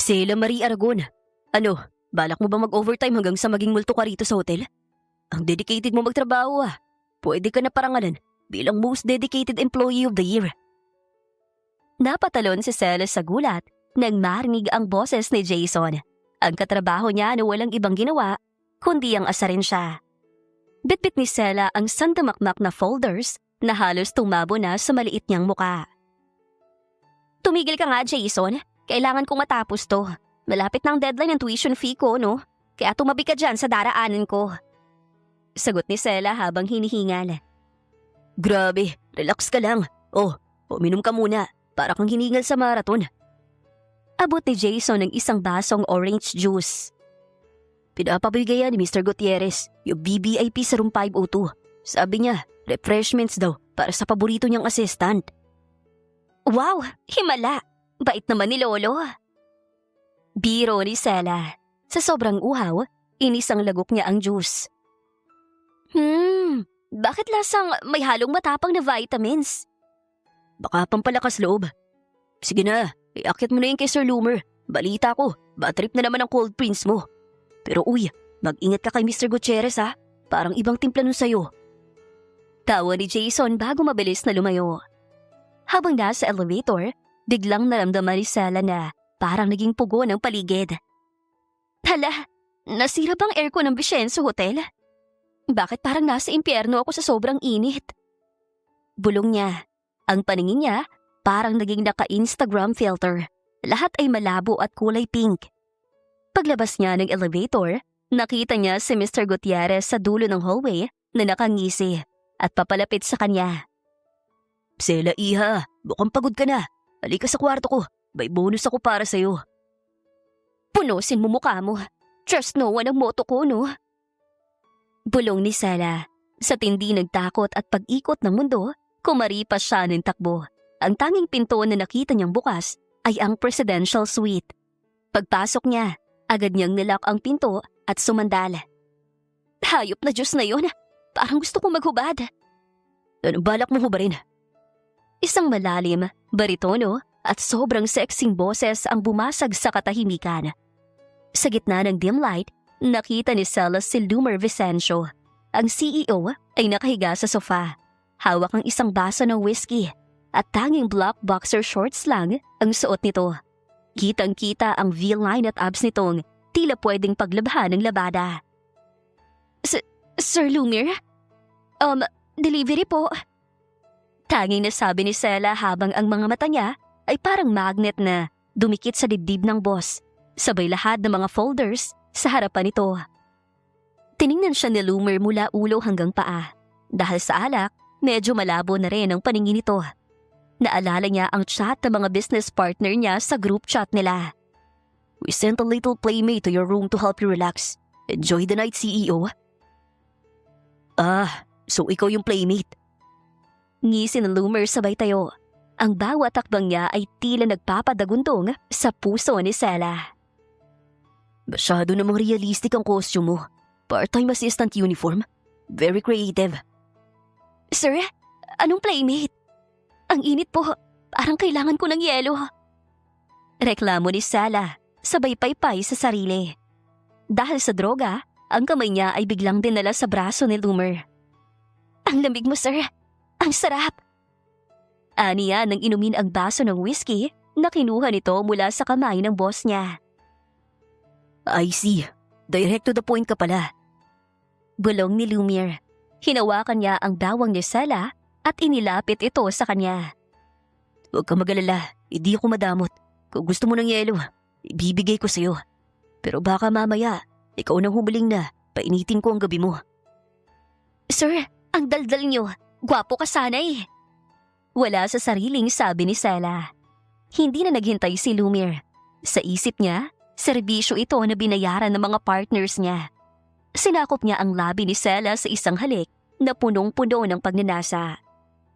Sela Marie Aragon, ano, balak mo ba mag-overtime hanggang sa maging multo ka rito sa hotel? Ang dedicated mo magtrabaho ah. Pwede ka na parangalan bilang most dedicated employee of the year. Napatalon si Sela sa gulat nang marinig ang boses ni Jason. Ang katrabaho niya na walang ibang ginawa kundi ang asarin siya. Bitbit ni Sela ang sandamakmak na folders na halos tumabo na sa maliit niyang muka. Tumigil ka nga, Jason. Kailangan kong matapos to. Malapit na ang deadline ng tuition fee ko, no? Kaya tumabi ka dyan sa daraanan ko. Sagot ni Sela habang hinihingal. Grabe, relax ka lang. Uminom ka muna para kang hiningal sa marathon. Abot ni Jason ng isang basong orange juice. Pinapabigay yan ni Mr. Gutierrez, yung BBIP sa room 502. Sabi niya, refreshments daw para sa paborito niyang assistant. Wow, himala. Bait naman ni Lolo. Biro ni Sela. Sa sobrang uhaw, inisang lagok niya ang juice. Bakit lasang may halong matapang na vitamins? Baka pampalakas loob. Sige na, iakyat mo na yun kay Sir Loomer. Balita ko, bad trip na naman ang cold prints mo. Pero uy, mag-ingat ka kay Mr. Gutierrez ha. Parang ibang timpla nun sa'yo. Tawa ni Jason bago mabilis na lumayo. Habang nasa elevator, biglang naramdaman ni Sela na parang naging pugo ng paligid. Hala, nasira bang aircon ng Vicenzo Hotel? Bakit parang nasa impyerno ako sa sobrang init? Bulong niya. Ang paningin niya parang naging naka-Instagram filter. Lahat ay malabo at kulay pink. Paglabas niya ng elevator, nakita niya si Mr. Gutierrez sa dulo ng hallway na nakangisi at papalapit sa kanya. Sela iha, mukhang pagod ka na. Halika sa kwarto ko, may bonus ako para sa'yo. Punusin mo mukha mo. Trust no one ang moto ko, no? Bulong ni Sela. Sa tindi ng takot at pag-ikot ng mundo, kumaripas siya ng takbo. Ang tanging pinto na nakita niyang bukas ay ang presidential suite. Pagpasok niya, agad niyang nilak ang pinto at sumandal. Hayop na Diyos na yun. Parang gusto kong maghubad. Anong balak mo hubarin? Isang malalim, baritono at sobrang sexing boses ang bumasag sa katahimikan. Sa gitna ng dim light, nakita ni Sela si Loomer Vicencio. Ang CEO ay nakahiga sa sofa. Hawak ang isang baso ng whiskey at tanging black boxer shorts lang ang suot nito. Kitang-kita ang V-line at abs nitong tila pwedeng paglabhan ng labada. Sir Loomer? Delivery po. Tanging nasabi ni Sela habang ang mga mata niya ay parang magnet na dumikit sa dibdib ng boss, sabay lahat ng mga folders sa harapan nito. Tiningnan siya ni Loomer mula ulo hanggang paa. Dahil sa alak, medyo malabo na rin ang paningin nito. Naalala niya ang chat ng mga business partner niya sa group chat nila. We sent a little playmate to your room to help you relax. Enjoy the night, CEO. So ikaw yung playmate. Ngisi ng Loomer sabay tayo. Ang bawat takbang niya ay tila nagpapadagundong sa puso ni Sela. Masyado namang realistic ang costume mo. Part-time assistant uniform. Very creative. Sir, anong playmate? Ang init po. Parang kailangan ko ng yelo. Reklamo ni Sela, sabay paypay sa sarili. Dahil sa droga, ang kamay niya ay biglang dinala sa braso ni Loomer. Ang lamig mo, sir. Ang sarap! Aniya nang inumin ang baso ng whiskey na kinuha nito mula sa kamay ng boss niya. I see. Direct to the point ka pala. Bulong ni Loomer. Hinawakan niya ang bawang ni Sela at inilapit ito sa kanya. Huwag ka mag-alala, hindi ako madamot. Kung gusto mo ng yelo, ibibigay ko sa'yo. Pero baka mamaya, ikaw nang humiling na, painitin ko ang gabi mo. Sir, ang daldal niyo. Gwapo ka sana eh. Wala sa sariling sabi ni Sela. Hindi na naghintay si Loomer. Sa isip niya, serbisyo ito na binayaran ng mga partners niya. Sinakop niya ang labi ni Sela sa isang halik na punong-puno ng pagnanasa.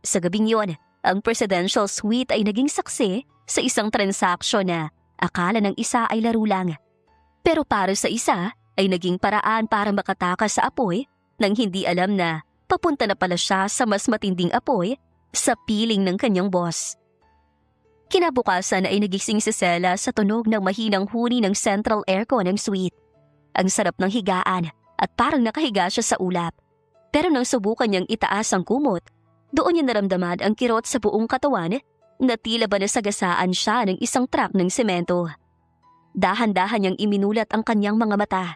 Sa gabing yon, ang presidential suite ay naging saksi sa isang transaksyon na akala ng isa ay laro lang. Pero para sa isa ay naging paraan para makatakas sa apoy nang hindi alam na papunta na pala siya sa mas matinding apoy sa piling ng kanyang boss. Kinabukasan ay nagising si Sela sa tunog ng mahinang huni ng central aircon ng suite. Ang sarap ng higaan at parang nakahiga siya sa ulap. Pero nang subukan niyang itaas ang kumot, doon niya naramdaman ang kirot sa buong katawan na tila ba nasagasaan siya ng isang truck ng semento. Dahan-dahan niyang iminulat ang kanyang mga mata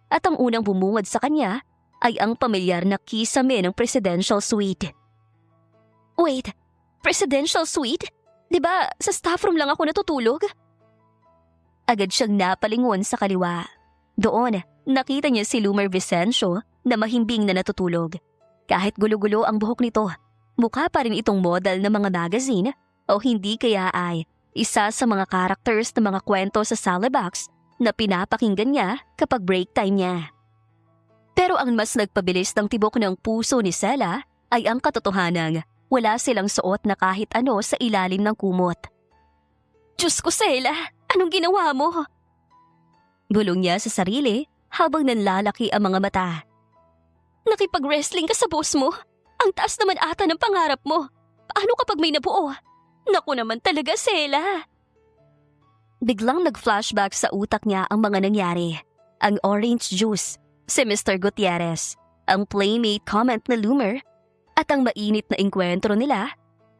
at ang unang bumungad sa kanya ay ang pamilyar na kisame ng presidential suite. Wait, presidential suite? Diba sa staff room lang ako natutulog? Agad siyang napalingon sa kaliwa. Doon, nakita niya si Lumer Vicencio na mahimbing na natutulog. Kahit gulo-gulo ang buhok nito, mukha pa rin itong model ng mga magazine o hindi kaya ay isa sa mga characters ng mga kwento sa Salabox na pinapakinggan niya kapag break time niya. Pero ang mas nagpabilis ng tibok ng puso ni Sela ay ang katotohanang wala silang suot na kahit ano sa ilalim ng kumot. Diyos ko, Sela! Anong ginawa mo? Bulong niya sa sarili habang nanlalaki ang mga mata. Nakipag-wrestling ka sa boss mo? Ang taas naman ata ng pangarap mo. Paano kapag may nabuo? Naku naman talaga, Sela! Biglang nag-flashback sa utak niya ang mga nangyari. Ang orange juice, si Mr. Gutierrez, ang playmate comment na Lumer, at ang mainit na engkwentro nila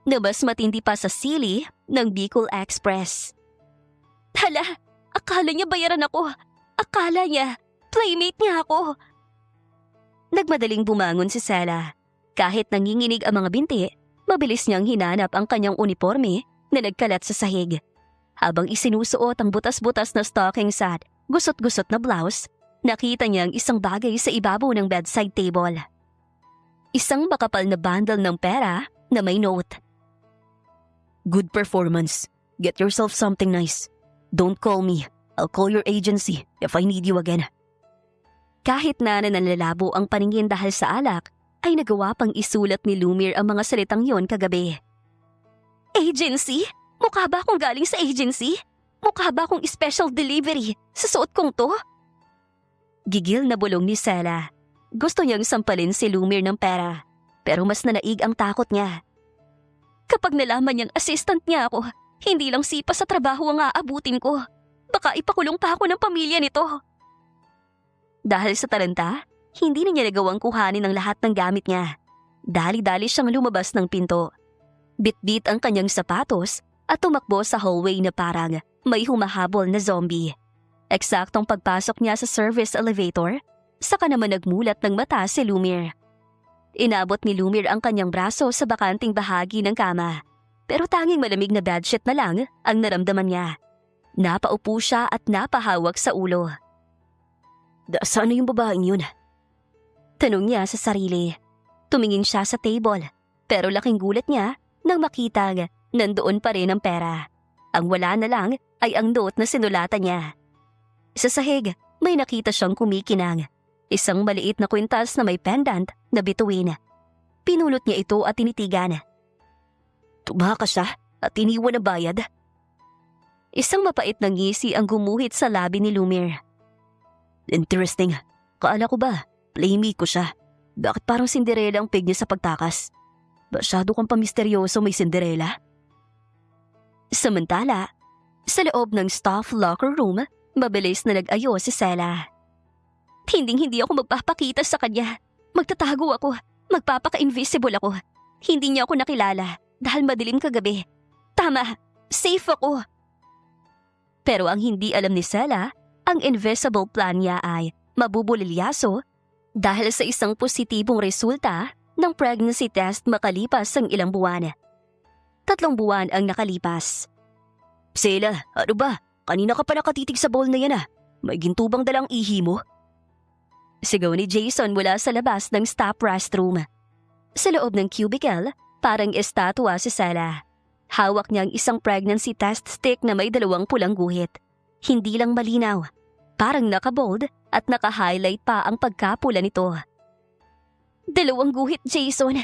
na mas matindi pa sa sili ng Bicol Express. Hala, akala niya bayaran ako. Akala niya, playmate niya ako. Nagmadaling bumangon si Sela. Kahit nanginginig ang mga binti, mabilis niyang hinanap ang kanyang uniforme na nagkalat sa sahig. Habang isinusuot ang butas-butas na stockings at gusot-gusot na blouse, nakita niyang isang bagay sa ibabaw ng bedside table. Isang makapal na bundle ng pera na may note. Good performance. Get yourself something nice. Don't call me. I'll call your agency if I need you again. Kahit na nanlalabo ang paningin dahil sa alak, ay nagawa pang isulat ni Lumer ang mga salitang yon kagabi. Agency? Mukha ba akong galing sa agency? Mukha ba akong special delivery sa suot kong to? Gigil na bulong ni Sela. Gusto niyang sampalin si Lumer ng pera, pero mas nanaig ang takot niya. Kapag nalaman niyang assistant niya ako, hindi lang sipa sa trabaho ang aabutin ko. Baka ipakulong pa ako ng pamilya nito. Dahil sa taranta, hindi na niya nagawang kuhanin ang lahat ng gamit niya. Dali-dali siyang lumabas ng pinto. Bit-bit ang kanyang sapatos at tumakbo sa hallway na parang may humahabol na zombie. Eksaktong pagpasok niya sa service elevator, saka naman nagmulat ng mata si Lumer. Inabot ni Lumer ang kanyang braso sa bakanting bahagi ng kama, pero tanging malamig na bedsheet na lang ang naramdaman niya. Napaupo siya at napahawak sa ulo. Saan na yung babaeng yun? Tanong niya sa sarili. Tumingin siya sa table, pero laking gulat niya nang makitang nandoon pa rin ang pera. Ang wala na lang ay ang note na sinulatan niya. Sa sahig, may nakita siyang kumikinang. Isang maliit na kwintas na may pendant na bituin. Pinulot niya ito at tinitigan. Tumakas siya at iniwan na bayad. Isang mapait na ngisi ang gumuhit sa labi ni Lumer. Interesting. Kaala ko ba, playmate ko siya. Bakit parang Cinderella ang pig niya sa pagtakas? Masyado kang pamisteryoso, may Cinderella. Samantala, sa loob ng staff locker room, mabilis na nag-ayos si Sela. Hindi ako magpapakita sa kanya. Magtatago ako. Magpapaka-invisible ako. Hindi niya ako nakilala dahil madilim kagabi. Tama, safe ako. Pero ang hindi alam ni Sela, ang invisible plan niya ay mabubulilyaso dahil sa isang positibong resulta ng pregnancy test makalipas ang ilang buwan. 3 buwan ang nakalipas. Sela, ano ba? Kanina ka pa nakatitig sa bowl na yan ah. May gintubang dalang ihi mo. Sigaw ni Jason mula sa labas ng staff restroom. Sa loob ng cubicle, parang estatwa si Sela. Hawak niya ang isang pregnancy test stick na may 2 pulang guhit. Hindi lang malinaw, parang nakabold at naka-highlight pa ang pagkapula nito. 2 guhit, Jason.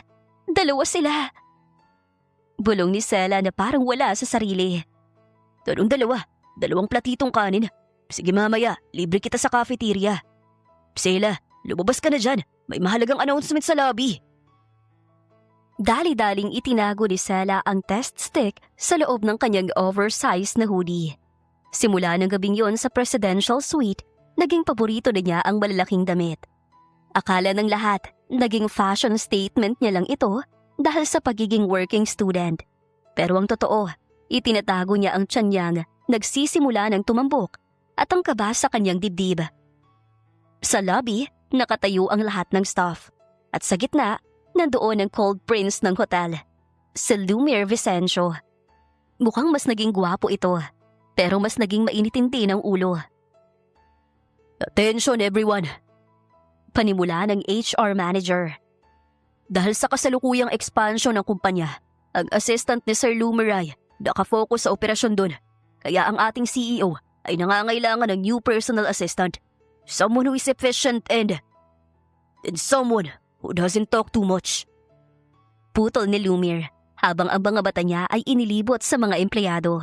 2 sila. Bulong ni Sela na parang wala sa sarili. Anong 2? 2 platitong kanin. Sige mamaya, libre kita sa cafeteria. Sela, lumabas ka na dyan. May mahalagang announcement sa lobby. Dali-daling itinago ni Sela ang test stick sa loob ng kanyang oversized na hoodie. Simula ng gabing yon sa presidential suite, naging paborito na niya ang malalaking damit. Akala ng lahat, naging fashion statement niya lang ito dahil sa pagiging working student. Pero ang totoo, itinatago niya ang tiyan niyang nagsisimula ng tumambok at ang kaba sa kanyang dibdib. Sa lobby, nakatayo ang lahat ng staff. At sa gitna, nandoon ang cold prince ng hotel, si Lumiere Vicencio. Mukhang mas naging gwapo ito, pero mas naging mainitindi ng ulo. Attention everyone! Panimula ng HR manager. Dahil sa kasalukuyang expansion ng kumpanya, ang assistant ni Sir Lumiere ay nakafocus sa operasyon doon. Kaya ang ating CEO ay nangangailangan ng new personal assistant. Someone who is efficient and someone who doesn't talk too much. Putol ni Lumiere habang ang mga mata niya ay inilibot sa mga empleyado.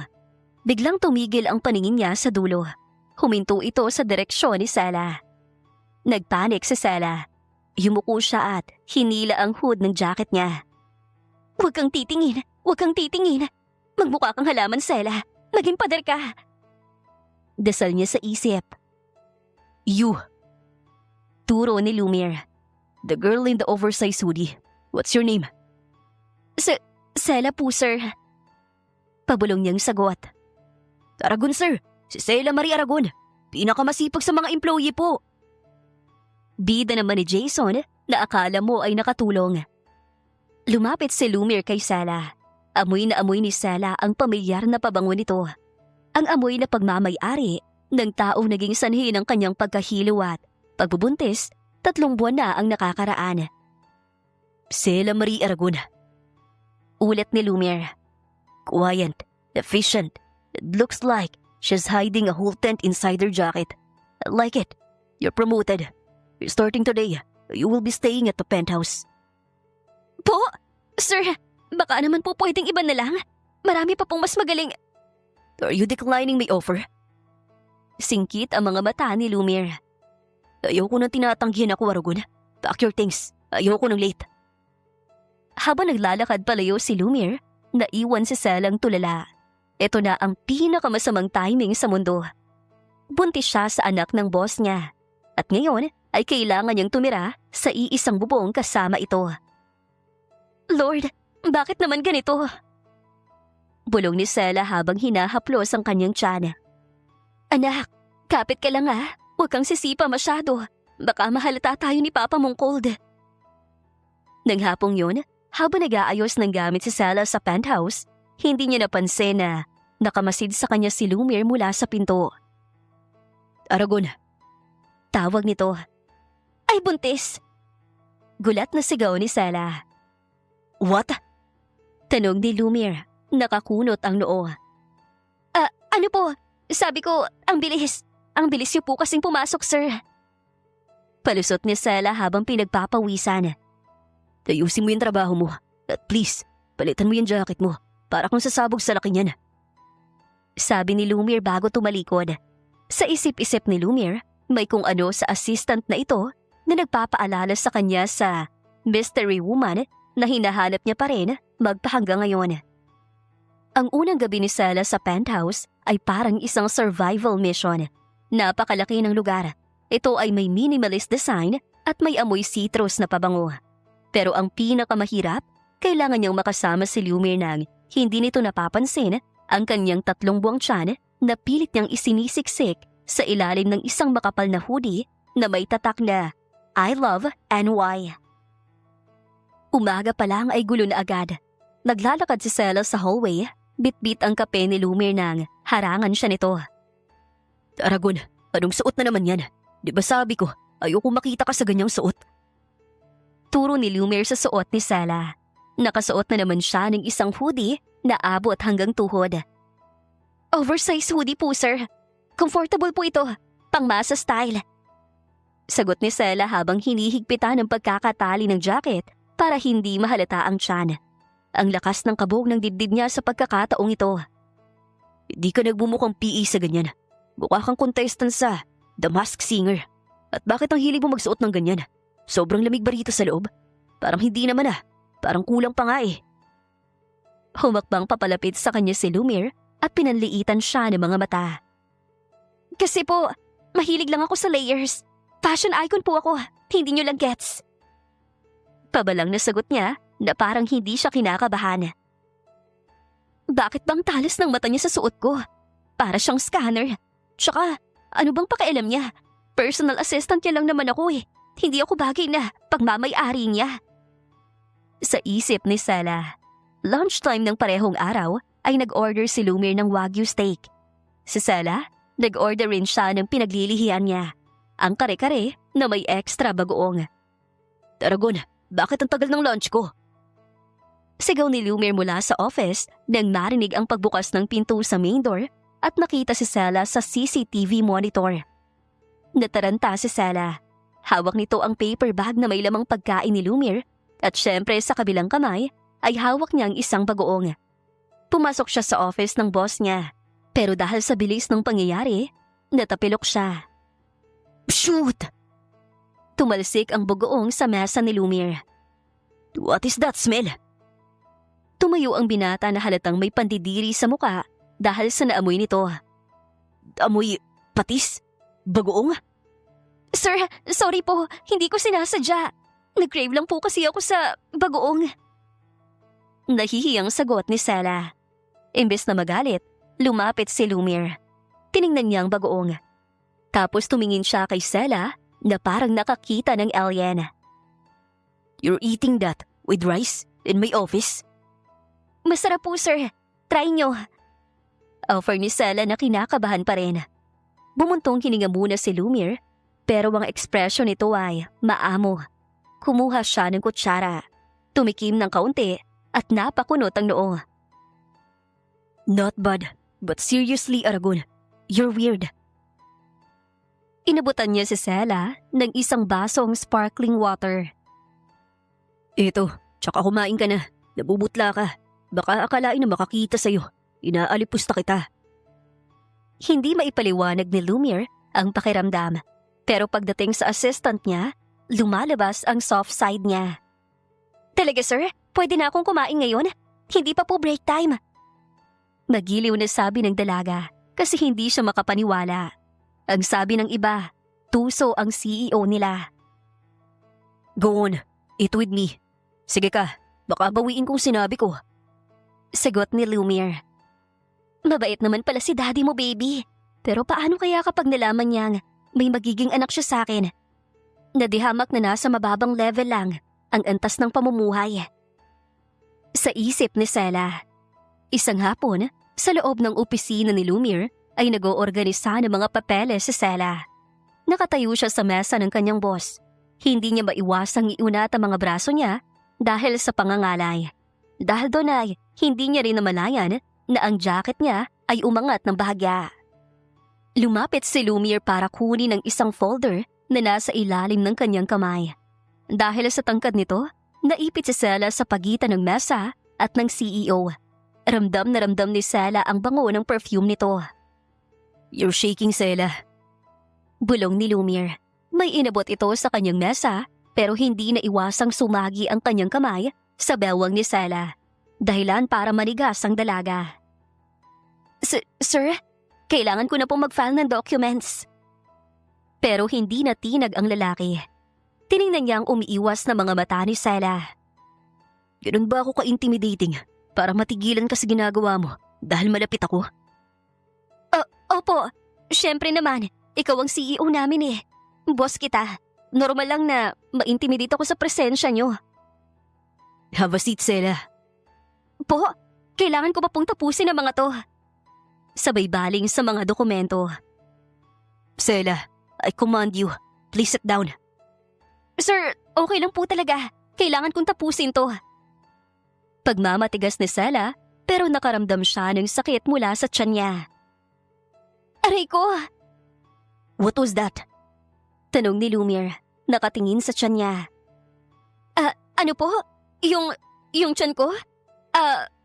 Biglang tumigil ang paningin niya sa dulo. Huminto ito sa direksyon ni Sela. Nagpanik si Sela. Yumuko siya at hinila ang hood ng jacket niya. Huwag kang titingin! Huwag kang titingin! Magmukha kang halaman, Sela! Maging pader ka! Dasal niya sa isip. You! Turo ni Lumiere. The girl in the oversized hoodie. What's your name? Sela po, sir. Pabulong niyang sagot. Aragon, sir. Si Sela Marie Aragon. Pinakamasipag sa mga employee po. Bida naman ni Jason na akala mo ay nakatulong. Lumapit si Lumiere kay Sela. Amoy na amoy ni Sela ang pamilyar na pabango nito. Ang amoy na pagmamay-ari ng taong naging sanhi ng kanyang pagkahilo at pagbubuntis. 3 buwan na ang nakakaraan. Sela Marie Aragon. Ulit ni Lumiere. Quiet, efficient. It looks like she's hiding a whole tent inside her jacket. I like it. You're promoted. You're starting today. You will be staying at the penthouse. Po? Sir, baka naman po pwedeng iba na lang. Marami pa pong mas magaling. Are you declining my offer? Singkit ang mga mata ni Lumiere. Ayoko nang tinatanggihan ako, Aragon. Pack your things. Ayoko nang late. Habang naglalakad palayo si Lumiere, naiwan si Selang tulala. Ito na ang pinakamasamang timing sa mundo. Buntis siya sa anak ng boss niya. At ngayon ay kailangan niyang tumira sa iisang bubong kasama ito. Lord, bakit naman ganito? Bulong ni Sela habang hinahaplos ang kanyang tiyan. Anak, kapit ka lang ah. Huwag kang sisipa masyado. Baka mahalata tayo ni Papa mong cold. Nang hapong yun, habang nag-aayos ng gamit si Sela sa penthouse, hindi niya napansin na nakamasid sa kanya si Lumiere mula sa pinto. Aragon. Tawag nito. Ay, buntis! Gulat na sigaw ni Sela. What? Tanong ni Lumiere. Nakakunot ang noo. Ano po? Sabi ko, ang bilis. Ang bilis niyo po kasing pumasok, sir. Palusot ni Sela habang pinagpapawisan. Ayusin mo yung trabaho mo. At please, palitan mo yung jacket mo para kung sasabog sa laki niyan. Sabi ni Lumiere bago tumalikod. Sa isip-isip ni Lumiere, may kung ano sa assistant na ito na nagpapaalala sa kanya sa mystery woman na hinahanap niya pa rin magpahanggang ngayon. Ang unang gabi ni Sela sa penthouse ay parang isang survival mission. Napakalaki ng lugar. Ito ay may minimalist design at may amoy citrus na pabango. Pero ang pinakamahirap, kailangan niyang makasama si Lumiere nang hindi nito napapansin ang kanyang 3 buwang tiyan na pilit niyang isinisiksik sa ilalim ng isang makapal na hoodie na may tatak na I love NY. Umaga pa lang ay gulo na agad. Naglalakad si Sela sa hallway, bit-bit ang kape ni Lumiere nang harangan siya nito. Aragon, anong suot na naman yan? Di ba sabi ko, ayoko makita ka sa ganyang suot? Turo ni Lumiere sa suot ni Sela. Nakasuot na naman siya ng isang hoodie na abot hanggang tuhod. Oversized hoodie po, sir. Comfortable po ito. Pangmasa style. Sagot ni Sela habang hinihigpitan ng pagkakatali ng jacket para hindi mahalata ang tiyan. Ang lakas ng kabog ng dibdib niya sa pagkakataong ito. Hindi ka nagbumukhang PE sa ganyan. Mukha kang contestant sa The Masked Singer. At bakit ang hilig mo magsuot ng ganyan? Sobrang lamig ba rito sa loob? Parang hindi naman ah. Parang kulang pa nga eh. Humakbang papalapit sa kanya si Lumiere at pinanliitan siya ng mga mata. Kasi po, mahilig lang ako sa layers. Fashion icon po ako, hindi nyo lang gets. Pabalang na sagot niya na parang hindi siya kinakabahan. Bakit bang talas ng mata niya sa suot ko? Para siyang scanner. Tsaka, ano bang pakialam niya? Personal assistant niya lang naman ako eh. Hindi ako bagay na pagmamay-ari niya. Sa isip ni Sela, lunchtime ng parehong araw ay nag-order si Lumiere ng Wagyu steak. Si Sela, nag-order rin siya ng pinaglilihian niya. Ang kare-kare na may extra bagoong. Taragon, bakit ang tagal ng lunch ko? Sigaw ni Lumiere mula sa office nang marinig ang pagbukas ng pinto sa main door at nakita si Sela sa CCTV monitor. Nataranta si Sela. Hawak nito ang paper bag na may lamang pagkain ni Lumiere at syempre sa kabilang kamay ay hawak niya ang isang bagoong. Pumasok siya sa office ng boss niya pero dahil sa bilis ng pangyayari, natapilok siya. Shoot! Tumalsik ang bagoong sa mesa ni Lumiere. What is that smell? Tumayo ang binata na halatang may pandidiri sa muka dahil sa naamoy nito. Amoy patis? Bagoong? Sir, sorry po. Hindi ko sinasadya. Nag-crave lang po kasi ako sa bagoong. Nahihiyang sagot ni Sela. Imbes na magalit, lumapit si Lumiere. Tiningnan niya ang bagoong. Tapos tumingin siya kay Sela na parang nakakita ng alien. You're eating that with rice in my office? Masarap po, sir. Try nyo. Offer ni Sela na kinakabahan pa rin. Bumuntong hininga muna si Lumiere pero ang ekspresyon nito ay maamo. Kumuha siya ng kutsara, tumikim ng kaunti at napakunot ang noo. Not bad, but seriously, Aragon, you're weird. Inabutan niya si Sela ng isang basong sparkling water. Ito, tsaka kumain ka na. Nabubutla ka. Baka akalain na makakita sa'yo. Inaalipusta kita. Hindi maipaliwanag ni Lumiere ang pakiramdam. Pero pagdating sa assistant niya, lumalabas ang soft side niya. Talaga sir? Pwede na akong kumain ngayon? Hindi pa po break time. Magiliw na sabi ng dalaga kasi hindi siya makapaniwala. Ang sabi ng iba, tuso ang CEO nila. Go on, eat with me. Sige ka, baka bawiin kong sinabi ko. Sagot ni Lumiere. Mabait naman pala si daddy mo, baby. Pero paano kaya kapag nalaman niyang may magiging anak siya sa akin? Nadihamak na nasa mababang level lang ang antas ng pamumuhay. Sa isip ni Sela, isang hapon sa loob ng opisina ni Lumiere ay nag-oorganisa ng mga papeles si Sela. Nakatayo siya sa mesa ng kanyang boss. Hindi niya maiwasang iunat ang mga braso niya dahil sa pangangalay. Dahil doon ay hindi niya rin namalayan na ang jacket niya ay umangat ng bahagya. Lumapit si Lumiere para kunin ang isang folder na nasa ilalim ng kanyang kamay. Dahil sa tangkad nito, naipit si Sela sa pagitan ng mesa at ng CEO. Ramdam na ramdam ni Sela ang bango ng perfume nito. You're shaking, Sela. Bulong ni Lumiere. May inabot ito sa kanyang mesa pero hindi na iwasang sumagi ang kanyang kamay sa bewang ni Sela. Dahilan para manigas ang dalaga. Sir, kailangan ko na pong mag-file ng documents. Pero hindi natinag ang lalaki. Tiningnan niya ang umiiwas na mga mata ni Sela. Ganun ba ako ka-intimidating para matigilan ka sa ginagawa mo dahil malapit ako? Opo, syempre naman. Ikaw ang CEO namin eh. Boss kita. Normal lang na ma-intimidate ako sa presensya niyo. Have a seat, Sela. Po, kailangan ko pa pong tapusin ang mga to. Sabay baling sa mga dokumento. Sela, I command you. Please sit down. Sir, okay lang po talaga. Kailangan kong tapusin to. Pagmamatigas ni Sela, pero nakaramdam siya ng sakit mula sa tiyan niya. Aray ko! What was that? Tanong ni Lumiere, nakatingin sa tiyan niya. Ano po? Yung tiyan ko?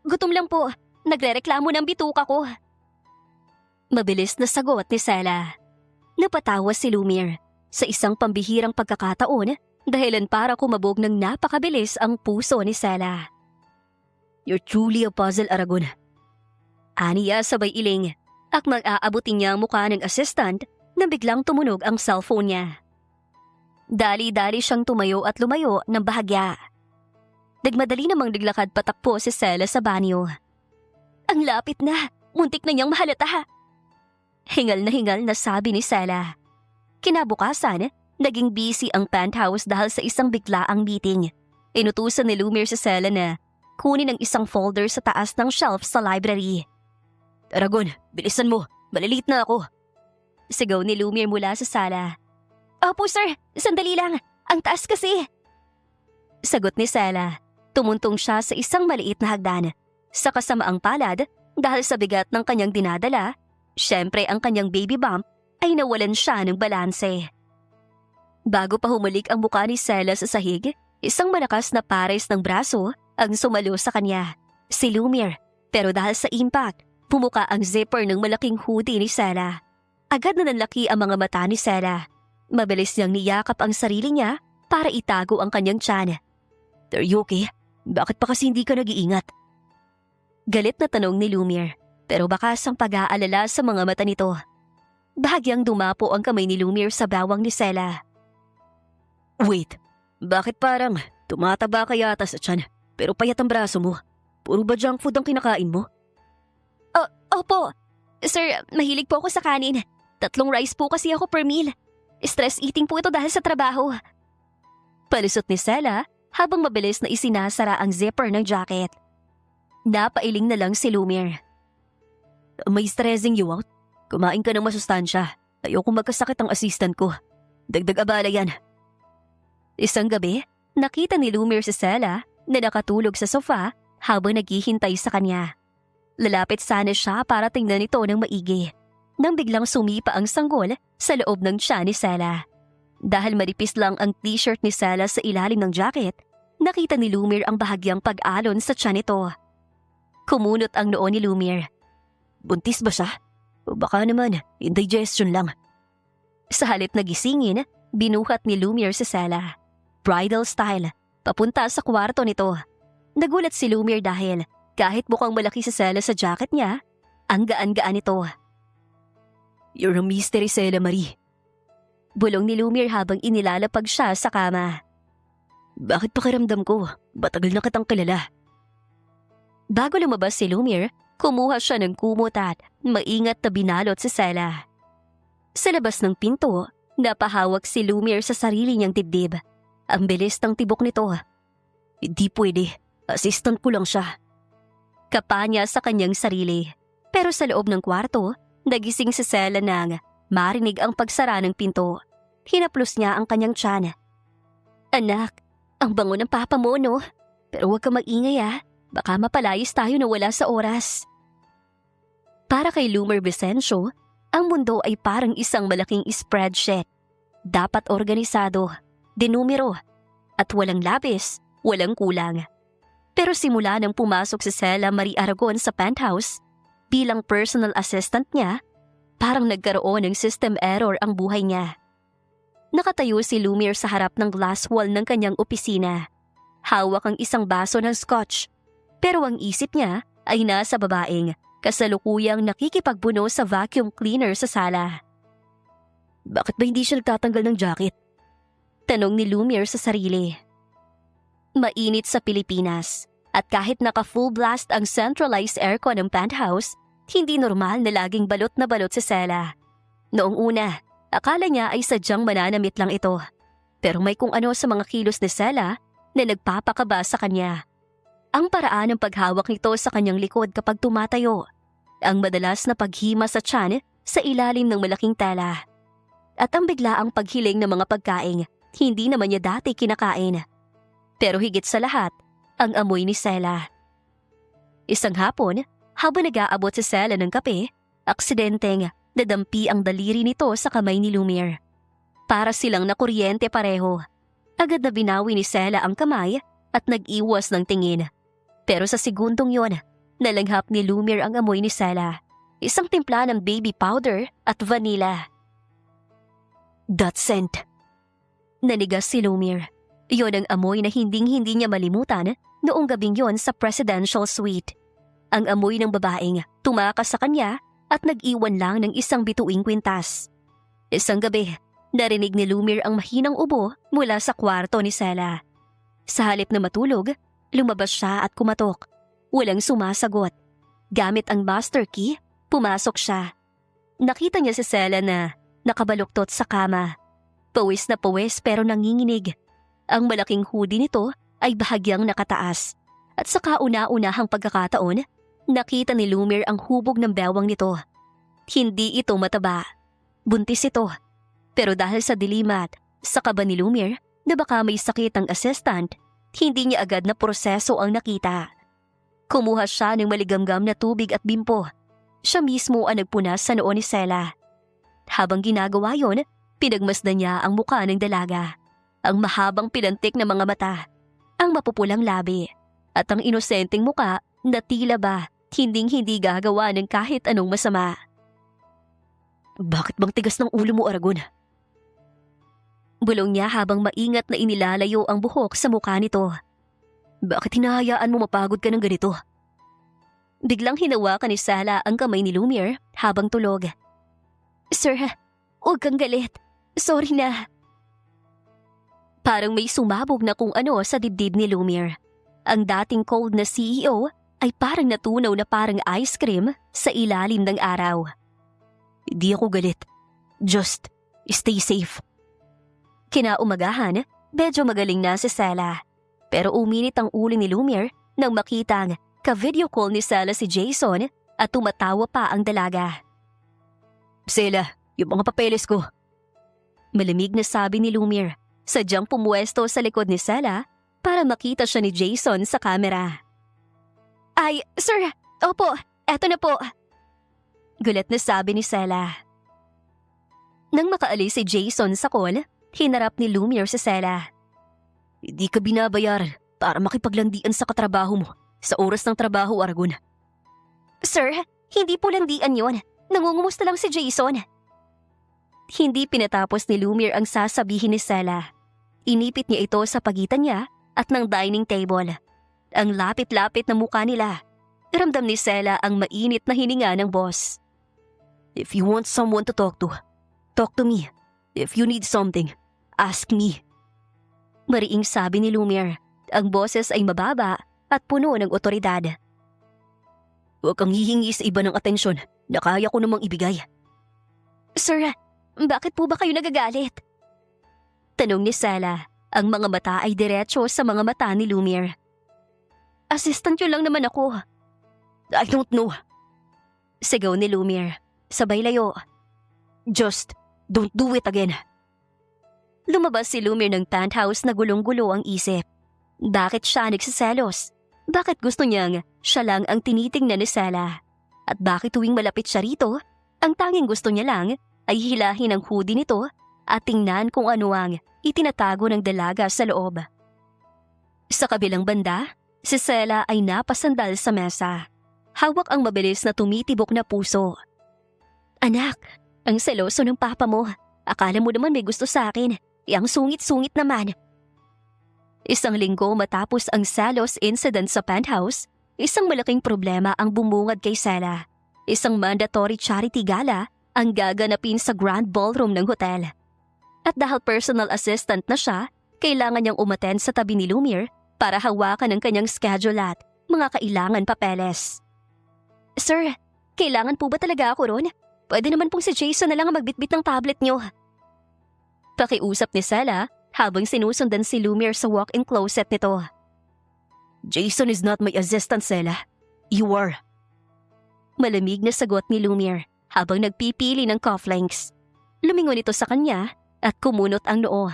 Gutom lang po. Nagrereklamo ng bituka ko. Mabilis na sagot ni Sela. Napatawa si Lumiere. Sa isang pambihirang pagkakataon, dahilan para kumabog ng napakabilis ang puso ni Sela. "You're truly a puzzle, Aragon." Aniya sabay iling at mag-aabutin niya ang mukha ng assistant na biglang tumunog ang cellphone niya. Dali-dali siyang tumayo at lumayo ng bahagya. Nagmadali namang naglakad patakbo si Sela sa banyo. "Ang lapit na! Muntik na niyang mahalata!" Hingal na sabi ni Sela. Kinabukasan, naging busy ang penthouse dahil sa isang biglaang meeting. Inutusan ni Lumiere si Sela na kunin ang isang folder sa taas ng shelf sa library. "Aragon, bilisan mo! Maliliit na ako!" Sigaw ni Lumiere mula sa sala. "Opo sir, sandali lang. Ang taas kasi." Sagot ni Sela. Tumuntong siya sa isang maliit na hagdan. Sa kasamaang palad, dahil sa bigat ng kanyang dinadala, syempre ang kanyang baby bump ay nawalan siya ng balanse. Bago pa humalik ang mukha ni Sela sa sahig, isang malakas na pares ng braso ang sumalo sa kanya. Si Lumiere, pero dahil sa impact, bumuka ang zipper ng malaking hoodie ni Sela. Agad na nanlaki ang mga mata ni Sela. Mabilis niyang niyakap ang sarili niya para itago ang kanyang tiyan. "Are you okay? Bakit pa kasi hindi ka nag-iingat?" Galit na tanong ni Lumiere, pero bakas ang pag-aalala sa mga mata nito. Bahagyang dumapo ang kamay ni Lumiere sa bawang ni Sela. "Wait, bakit parang tumataba ka yata sa tiyan pero payat ang braso mo? Puro ba junk food ang kinakain mo?" Opo. Sir, mahilig po ako sa kanin. 3 rice po kasi ako per meal. Stress eating po ito dahil sa trabaho. Palusot ni Sela habang mabilis na isinasara ang zipper ng jacket. Napailing na lang si Lumiere. "May stressing you out? Kumain ka ng masustansya. Ayokong magkasakit ang assistant ko. Dagdag abala yan." Isang gabi, nakita ni Lumiere si Sela na nakatulog sa sofa habang naghihintay sa kanya. Lalapit sana siya para tingnan ito ng maigi, nang biglang sumipa ang sanggol sa loob ng tiyan ni Sela. Dahil manipis lang ang t-shirt ni Sela sa ilalim ng jacket, nakita ni Lumiere ang bahagyang pag-alon sa tiyan nito. Kumunot ang noo ni Lumiere. Buntis ba siya? O baka naman, indigestion lang. Sa halip na gisingin, binuhat ni Lumiere si Sela. Bridal style, papunta sa kwarto nito. Nagulat si Lumiere dahil kahit mukhang malaki si Sela sa jacket niya, ang gaan-gaan nito. "You're a mystery, Sela Marie." Bulong ni Lumiere habang inilalapag siya sa kama. "Bakit pakiramdam ko? Batagal na kitang kilala." Bago lumabas si Lumiere, kumuha siya ng kumot at maingat na binalot si Sela. Sa labas ng pinto, napahawak si Lumiere sa sarili niyang dibdib. Ang bilis ng tibok nito. "Hindi pwede. Assistant ko lang siya." Kapa niya sa kanyang sarili. Pero sa loob ng kwarto, nagising si Sela nang marinig ang pagsara ng pinto. Hinaplos niya ang kanyang tiyan. "Anak, ang bango ng papa mo, no? Pero huwag ka mag-ingay Baka mapalayas tayo na wala sa oras." Para kay Lumiere Vicencio, ang mundo ay parang isang malaking spreadsheet. Dapat organisado, dinumero, at walang labis, walang kulang. Pero simula nang pumasok si Sela Marie Aragon sa penthouse, bilang personal assistant niya, parang nagkaroon ng system error ang buhay niya. Nakatayo si Lumiere sa harap ng glass wall ng kanyang opisina. Hawak ang isang baso ng scotch. Pero ang isip niya ay nasa babaeng kasalukuyang nakikipagbuno sa vacuum cleaner sa sala. Bakit ba hindi siya nagtatanggal ng jacket? Tanong ni Lumiere sa sarili. Mainit sa Pilipinas at kahit naka-full blast ang centralized aircon ng penthouse, hindi normal na laging balot na balot si Sela. Noong una, akala niya ay sadyang mananamit lang ito. Pero may kung ano sa mga kilos ni Sela na nagpapakaba sa kanya. Ang paraan ng paghawak nito sa kanyang likod kapag tumatayo, ang madalas na paghima sa tiyan sa ilalim ng malaking tela, at ang biglaang paghiling ng mga pagkain hindi naman niya dati kinakain. Pero higit sa lahat, ang amoy ni Sela. Isang hapon, habang nag-aabot si Sela ng kape, aksidenteng nadampi ang daliri nito sa kamay ni Lumiere. Para silang nakuryente pareho. Agad na binawi ni Sela ang kamay at nag-iwas ng tingin. Pero sa segundong yon, nalanghap ni Lumiere ang amoy ni Sela. Isang timpla ng baby powder at vanilla. That scent. Nanigas si Lumiere. Yon ang amoy na hinding-hindi niya malimutan noong gabing yon sa presidential suite. Ang amoy ng babaeng tumakas sa kanya at nag-iwan lang ng isang bituing kwintas. Isang gabi, narinig ni Lumiere ang mahinang ubo mula sa kwarto ni Sela. Sa halip na matulog, lumabas siya at kumatok. Walang sumasagot. Gamit ang master key, pumasok siya. Nakita niya si Sela na nakabaluktot sa kama. Pawis na pawis pero nanginginig. Ang malaking hoodie nito ay bahagyang nakataas. At sa kauna-unahang pagkakataon, nakita ni Lumiere ang hubog ng bewang nito. Hindi ito mataba. Buntis ito. Pero dahil sa dilimat, sa kaba ni Lumiere na baka may sakit ang assistant, hindi niya agad na proseso ang nakita. Kumuha siya ng maligamgam na tubig at bimpo. Siya mismo ang nagpunas sa noo ni Sela. Habang ginagawa yon, pinagmasdan niya ang mukha ng dalaga. Ang mahabang pilantik na mga mata, ang mapupulang labi, at ang inosenteng muka na tila ba hinding-hindi gagawa ng kahit anong masama. Bakit bang tigas ng ulo mo, Aragon? Bulong niya habang maingat na inilalayo ang buhok sa mukha nito. Bakit hinahayaan mo mapagod ka ng ganito? Biglang hinawakan ni Sela ang kamay ni Lumiere habang tulog. Sir, huwag kang galit. Sorry na. Parang may sumabog na kung ano sa dibdib ni Lumiere. Ang dating cold na CEO ay parang natunaw na parang ice cream sa ilalim ng araw. Hindi ako galit. Just stay safe. Kinaumagahan, medyo magaling na si Sela. Pero uminit ang ulo ni Lumiere nang makitang ka-video call ni Sela si Jason at tumatawa pa ang dalaga. Sela, yung mga papeles ko. Malamig na sabi ni Lumiere, sadyang pumuesto sa likod ni Sela para makita siya ni Jason sa kamera. Ay, sir, opo, eto na po. Gulat na sabi ni Sela. Nang makaalis si Jason sa call, hinarap ni Lumiere si Sela. Hindi ka binabayaran para makipaglandian sa katrabaho mo sa oras ng trabaho, Aragon. Sir, hindi po landian yon. Nangungumusta lang si Jason. Hindi pinatapos ni Lumiere ang sasabihin ni Sela. Inipit niya ito sa pagitan niya at ng dining table. Ang lapit-lapit na mukha nila. Ramdam ni Sela ang mainit na hininga ng boss. If you want someone to talk to me. If you need something, ask me. Mariing sabi ni Lumiere. Ang boses ay mababa at puno ng otoridad. Huwag kang hihingi sa iba ng atensyon na kaya ko namang ibigay. Sir, bakit po ba kayo nagagalit? Tanong ni Sela. Ang mga mata ay diretso sa mga mata ni Lumiere. Assistant yun lang naman ako. I don't know. Sigaw ni Lumiere. Sabay layo. Just don't do it again. Lumabas si Lumiere ng penthouse na gulong-gulo ang isip. Bakit siya nagsiselos? Bakit gusto niyang siya lang ang tinitingnan ni Sela? At bakit tuwing malapit siya rito, ang tanging gusto niya lang ay hilahin ang hoodie nito at tingnan kung ano ang itinatago ng dalaga sa loob. Sa kabilang banda, si Sela ay napasandal sa mesa. Hawak ang mabilis na tumitibok na puso. Anak, ang seloso ng papa mo. Akala mo naman may gusto sa akin. Ang sungit-sungit naman. Isang linggo matapos ang selos incident sa penthouse, isang malaking problema ang bumungad kay Sela. Isang mandatory charity gala ang gaganapin sa grand ballroom ng hotel. At dahil personal assistant na siya, kailangan niyang umattend sa tabi ni Lumiere para hawakan ang kanyang schedule at mga kailangan papeles. Sir, kailangan po ba talaga ako ron? Pwede naman pong si Jason na lang ang magbitbit ng tablet niyo. Pakiusap ni Sela habang sinusundan si Lumiere sa walk-in closet nito. Jason is not my assistant, Sela. You are. Malamig na sagot ni Lumiere habang nagpipili ng cufflinks. Lumingon ito sa kanya at kumunot ang noo.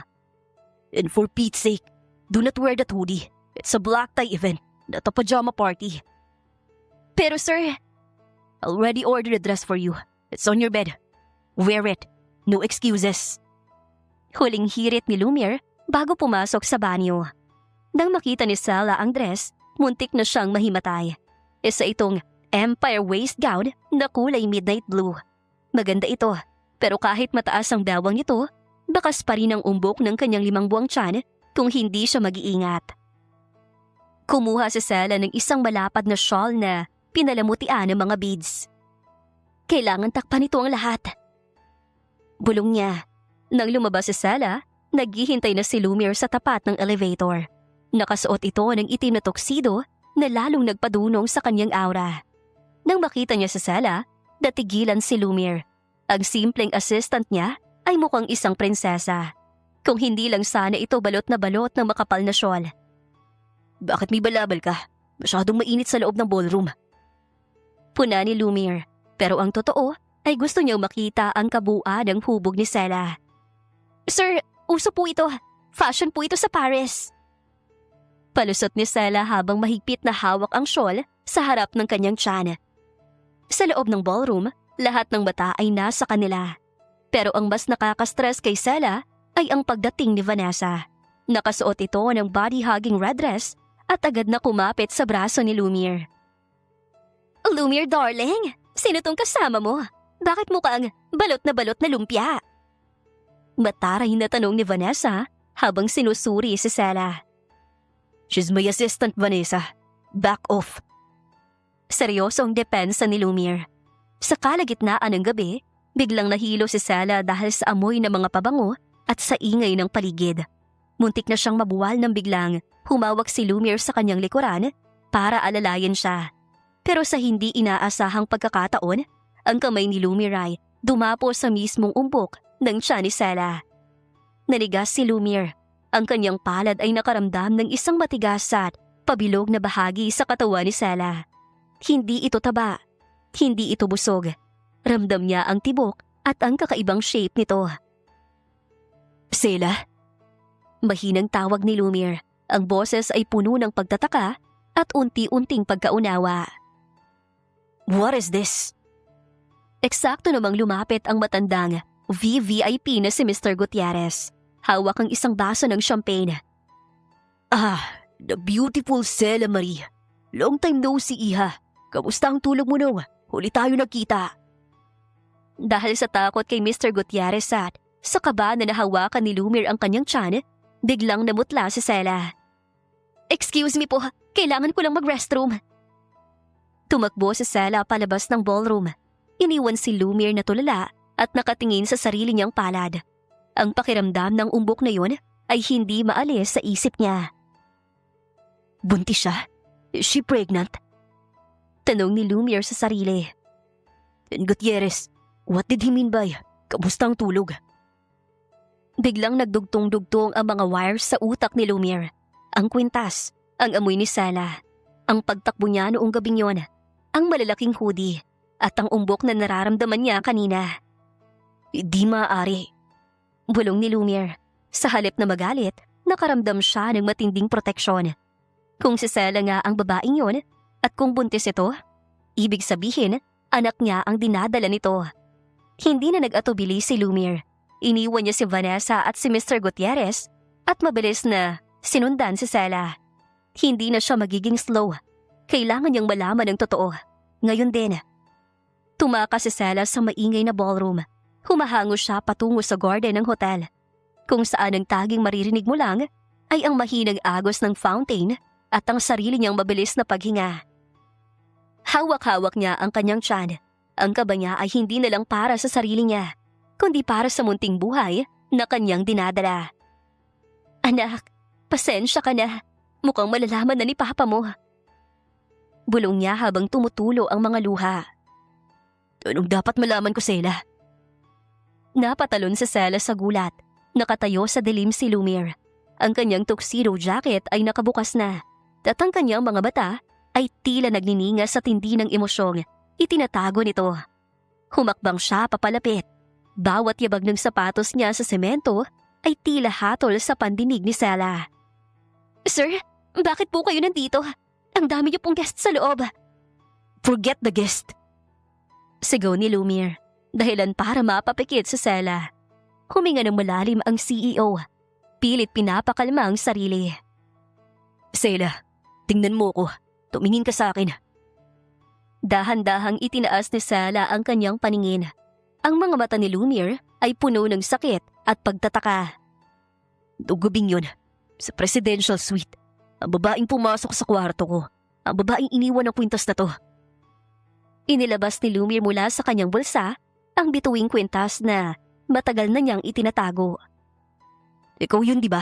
And for Pete's sake, do not wear that hoodie. It's a black tie event, not a pajama party. Pero sir, I already ordered a dress for you. It's on your bed. Wear it. No excuses. Huling hirit ni Lumiere bago pumasok sa banyo. Nang makita ni Sela ang dress, muntik na siyang mahimatay. Isa itong Empire waist gown na kulay midnight blue. Maganda ito, pero kahit mataas ang bewang nito, bakas pa rin ang umbok ng kanyang 5 buwang tiyan kung hindi siya mag-iingat. Kumuha si Sela ng isang malapad na shawl na pinalamutian ng mga beads. Kailangan takpan ito ang lahat. Bulong niya. Nang lumabas si Sela, naghihintay na si Lumiere sa tapat ng elevator. Nakasuot ito ng itim na tuxedo na lalong nagpadunong sa kanyang aura. Nang makita niya si Sela, natigilan si Lumiere. Ang simpleng assistant niya ay mukhang isang prinsesa. Kung hindi lang sana ito balot ng makapal na shawl. Bakit may balabal ka? Masyadong mainit sa loob ng ballroom. Puna ni Lumiere, pero ang totoo ay gusto niyang makita ang kabuuan ng hubog ni Sela. Sir, uso po ito. Fashion po ito sa Paris. Palusot ni Sela habang mahigpit na hawak ang shawl sa harap ng kanyang tiyan. Sa loob ng ballroom, lahat ng mata ay nasa kanila. Pero ang mas nakaka-stress kay Sela ay ang pagdating ni Vanessa. Nakasuot ito ng body-hugging red dress at agad na kumapit sa braso ni Lumiere. Lumiere darling, sino tong kasama mo? Bakit mukhang balot na lumpia? Mataray na tanong ni Vanessa habang sinusuri si Sela. She's my assistant, Vanessa. Back off. Seryosong depensa ni Lumiere. Sa kalagitnaan ng gabi, biglang nahilo si Sela dahil sa amoy ng mga pabango at sa ingay ng paligid. Muntik na siyang mabuwal nang biglang humawak si Lumiere sa kanyang likuran para alalayan siya. Pero sa hindi inaasahang pagkakataon, ang kamay ni Lumiere ay dumapo sa mismong umbok ng tiyan ni Sela. Nanigas si Lumiere. Ang kanyang palad ay nakaramdam ng isang matigas at pabilog na bahagi sa katawan ni Sela. Hindi ito taba. Hindi ito busog. Ramdam niya ang tibok at ang kakaibang shape nito. Sela? Mahinang tawag ni Lumiere. Ang boses ay puno ng pagtataka at unti-unting pagkaunawa. What is this? Eksakto namang lumapit ang matandang VVIP na si Mr. Gutierrez. Hawak ang isang baso ng champagne. The beautiful Sela Marie. Long time no see, Iha. Kamusta ang tulog mo nung huli tayo nagkita? Dahil sa takot kay Mr. Gutierrez at sa kaba na nahawakan ni Lumiere ang kanyang tiyan, biglang namutla si Sela. Excuse me po, kailangan ko lang mag-restroom. Tumakbo si Sela palabas ng ballroom. Iniwan si Lumiere na tulala at nakatingin sa sarili niyang palad. Ang pakiramdam ng umbok na yun ay hindi maalis sa isip niya. Buntis siya? Is she pregnant? Tanong ni Lumiere sa sarili. And Gutierrez, what did he mean by kamusta ang tulog? Biglang nagdugtong-dugtong ang mga wires sa utak ni Lumiere. Ang kwintas, ang amoy ni Sela, ang pagtakbo niya noong gabing yon, ang malalaking hoodie, at ang umbok na nararamdaman niya kanina. Di maaari. Bulong ni Lumiere. Sa halip na magalit, nakaramdam siya ng matinding proteksyon. Kung si Sela nga ang babaeng yon, at kung buntis ito, ibig sabihin, anak niya ang dinadala nito. Hindi na nag-atubili si Lumiere. Iniwan niya si Vanessa at si Mr. Gutierrez at mabilis na sinundan si Sela. Hindi na siya magiging slow. Kailangan niyang malaman ang totoo. Ngayon din. Tumakas si Sela sa maingay na ballroom. Humahango siya patungo sa garden ng hotel. Kung saan ang taging maririnig mo lang ay ang mahinang agos ng fountain at ang sarili niyang mabilis na paghinga. Hawak-hawak niya ang kanyang tiyan. Ang kaba niya ay hindi na lang para sa sarili niya, kundi para sa munting buhay na kanyang dinadala. Anak, pasensya ka na. Mukhang malalaman na ni Papa mo. Bulong niya habang tumutulo ang mga luha. Anong dapat malaman ko, Sela? Napatalon si Sela sa gulat. Nakatayo sa dilim si Lumiere. Ang kanyang tuxedo jacket ay nakabukas na. At ang kanyang mga mata ay tila nagnininga sa tindi ng emosyong itinatago nito. Humakbang siya papalapit. Bawat yabag ng sapatos niya sa semento ay tila hatol sa pandinig ni Sela. Sir, bakit po kayo nandito? Ang dami niyo pong guest sa loob. Forget the guest. Sigaw ni Lumiere, dahilan para mapapikit sa Sela. Huminga ng malalim ang CEO. Pilit pinapakalma ang sarili. Sela, tingnan mo ko. Tumingin ka sa akin. Dahan-dahang itinaas ni Sela ang kanyang paningin. Ang mga mata ni Lumiere ay puno ng sakit at pagtataka. Noong gabing yun, sa presidential suite, ang babaeng pumasok sa kwarto ko, ang babaeng iniwan ng kwintas na to. Inilabas ni Lumiere mula sa kanyang bulsa ang bituing kwintas na matagal na niyang itinatago. Ikaw yun, di ba?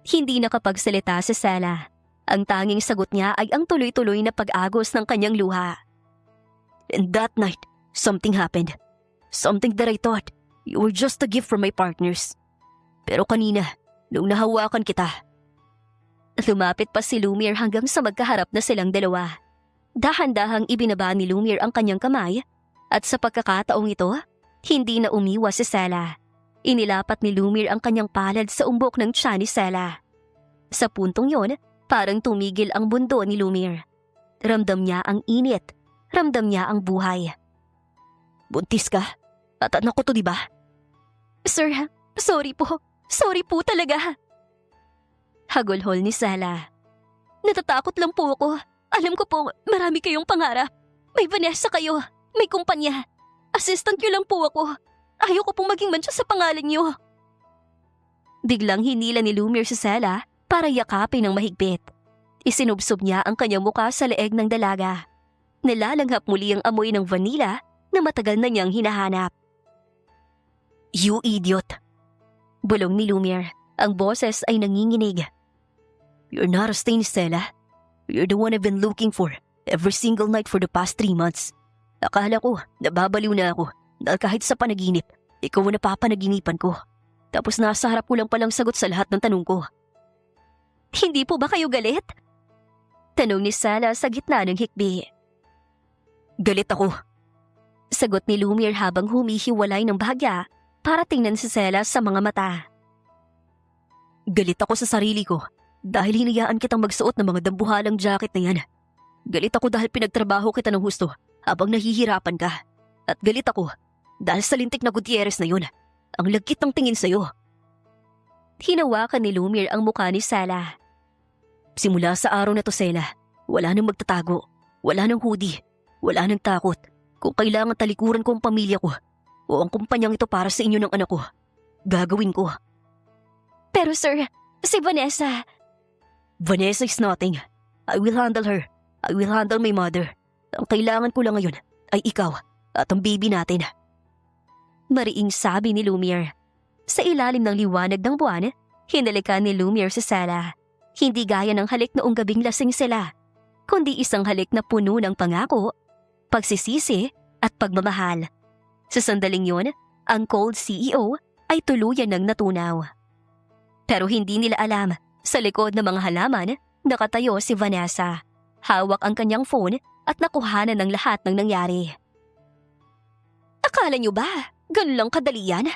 Hindi nakapagsalita si Sela. Ang tanging sagot niya ay ang tuloy-tuloy na pag-agos ng kanyang luha. And that night, something happened. Something that I thought you were just a gift from my partners. Pero kanina, nung nahawakan kita. Lumapit pa si Lumiere hanggang sa magkaharap na silang dalawa. Dahan-dahang ibinaba ni Lumiere ang kanyang kamay at sa pagkakataong ito, hindi na umiwas si Sela. Inilapat ni Lumiere ang kanyang palad sa umbok ng tiyan ni Sela. Sa puntong yon, parang tumigil ang bundo ni Lumiere. Ramdam niya ang init. Ramdam niya ang buhay. Buntis ka? At anak ko to, di ba? Sir, sorry po. Sorry po talaga. Hagulhol ni Sela. Natatakot lang po ako. Alam ko po, marami kayong pangarap. May Vanessa kayo. May kumpanya. Assistant niyo lang po ako. Ayoko pong maging mantsa sa pangalan niyo. Biglang hinila ni Lumiere si Sela para yakapin ng mahigpit. Isinubsob niya ang kanyang muka sa leeg ng dalaga. Nilalanghap muli ang amoy ng vanilla na matagal na niyang hinahanap. You idiot! Bulong ni Lumiere. Ang boses ay nanginginig. You're not a stain, Stella. You're the one I've been looking for every single night for the past 3 months. Akala ko, nababaliw na ako dahil kahit sa panaginip, ikaw ang napapanaginipan ko. Tapos nasa harap ko lang palang sagot sa lahat ng tanong ko. Hindi po ba kayo galit? Tanong ni Sela sa gitna ng hikbi. Galit ako. Sagot ni Lumiere habang humihiwalay ng bahagya para tingnan si Sela sa mga mata. Galit ako sa sarili ko dahil hinayaan kitang magsuot ng mga dambuhalang jacket na yan. Galit ako dahil pinagtrabaho kita ng husto habang nahihirapan ka. At galit ako dahil sa lintik na Gutierrez na yun. Ang lagkit ng tingin sa'yo. Hinawakan ni Lumiere ang mukha ni Sela. Simula sa araw na to, Sela, wala nang magtatago, wala nang hudi, wala nang takot. Kung kailangan talikuran ko ang pamilya ko o ang kumpanyang ito para sa inyo ng anak ko, gagawin ko. Pero sir, si Vanessa... Vanessa is nothing. I will handle her. I will handle my mother. Ang kailangan ko lang ngayon ay ikaw at ang baby natin. Mariing sabi ni Lumiere. Sa ilalim ng liwanag ng buwan, hinalikan ni Lumiere si Sela. Hindi gaya ng halik noong gabing lasing sila, kundi isang halik na puno ng pangako, pagsisisi at pagmamahal. Sa sandaling yun, ang cold CEO ay tuluyan ng natunaw. Pero hindi nila alam, sa likod ng mga halaman, nakatayo si Vanessa. Hawak ang kanyang phone at nakuhanan ng lahat ng nangyari. Akala niyo ba? Ganun lang kadali yan?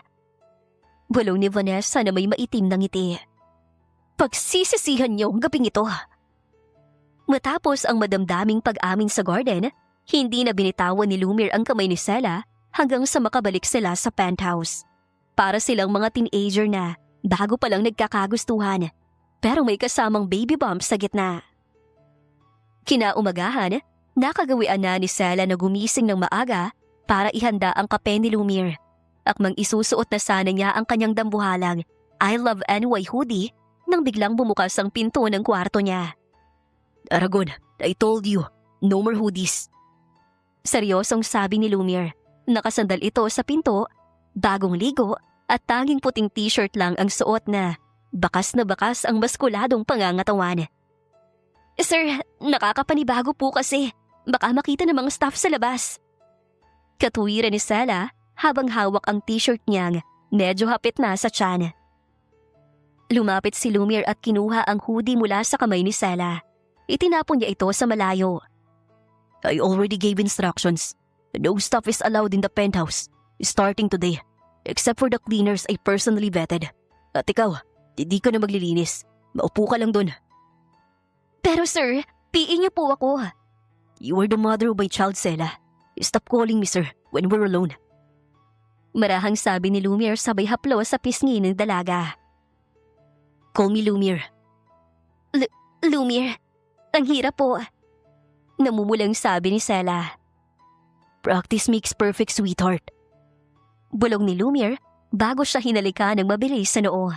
Bulong ni Vanessa na may maitim na ngiti. Pagsisisihan niyo ang gabing ito. Matapos ang madamdaming pag-amin sa garden, hindi na binitawan ni Lumiere ang kamay ni Sela hanggang sa makabalik sila sa penthouse. Para silang mga teenager na bago pa lang nagkakagustuhan, pero may kasamang baby bump sa gitna. Kinaumagahan, nakagawian na ni Sela na gumising ng maaga para ihanda ang kape ni Lumiere. Akmang isusuot na sana niya ang kanyang dambuhalang I Love NY hoodie nang biglang bumukas ang pinto ng kwarto niya. Aragon, I told you, no more hoodies. Seryosong sabi ni Lumiere. Nakasandal ito sa pinto, bagong ligo at tanging puting t-shirt lang ang suot na bakas ang maskuladong pangangatawan. Sir, nakakapanibago po kasi. Baka makita ng mga staff sa labas. Katuwiran ni Sela habang hawak ang t-shirt niyang medyo hapit na sa tiyan. Lumapit si Lumiere at kinuha ang hoodie mula sa kamay ni Sela. Itinapon niya ito sa malayo. I already gave instructions. No staff is allowed in the penthouse, starting today, except for the cleaners I personally vetted. At ikaw, hindi ka na maglilinis. Maupo ka lang dun. Pero sir, PA niyo po ako. You are the mother of my child, Sela. Stop calling me sir when we're alone. Marahang sabi ni Lumiere sabay haplo sa pisngi ng dalaga. Call me Lumiere. Lumiere, ang hirap po. Namumulang sabi ni Sela. Practice makes perfect, sweetheart. Bulong ni Lumiere bago siya hinalika ng mabilis sa noo.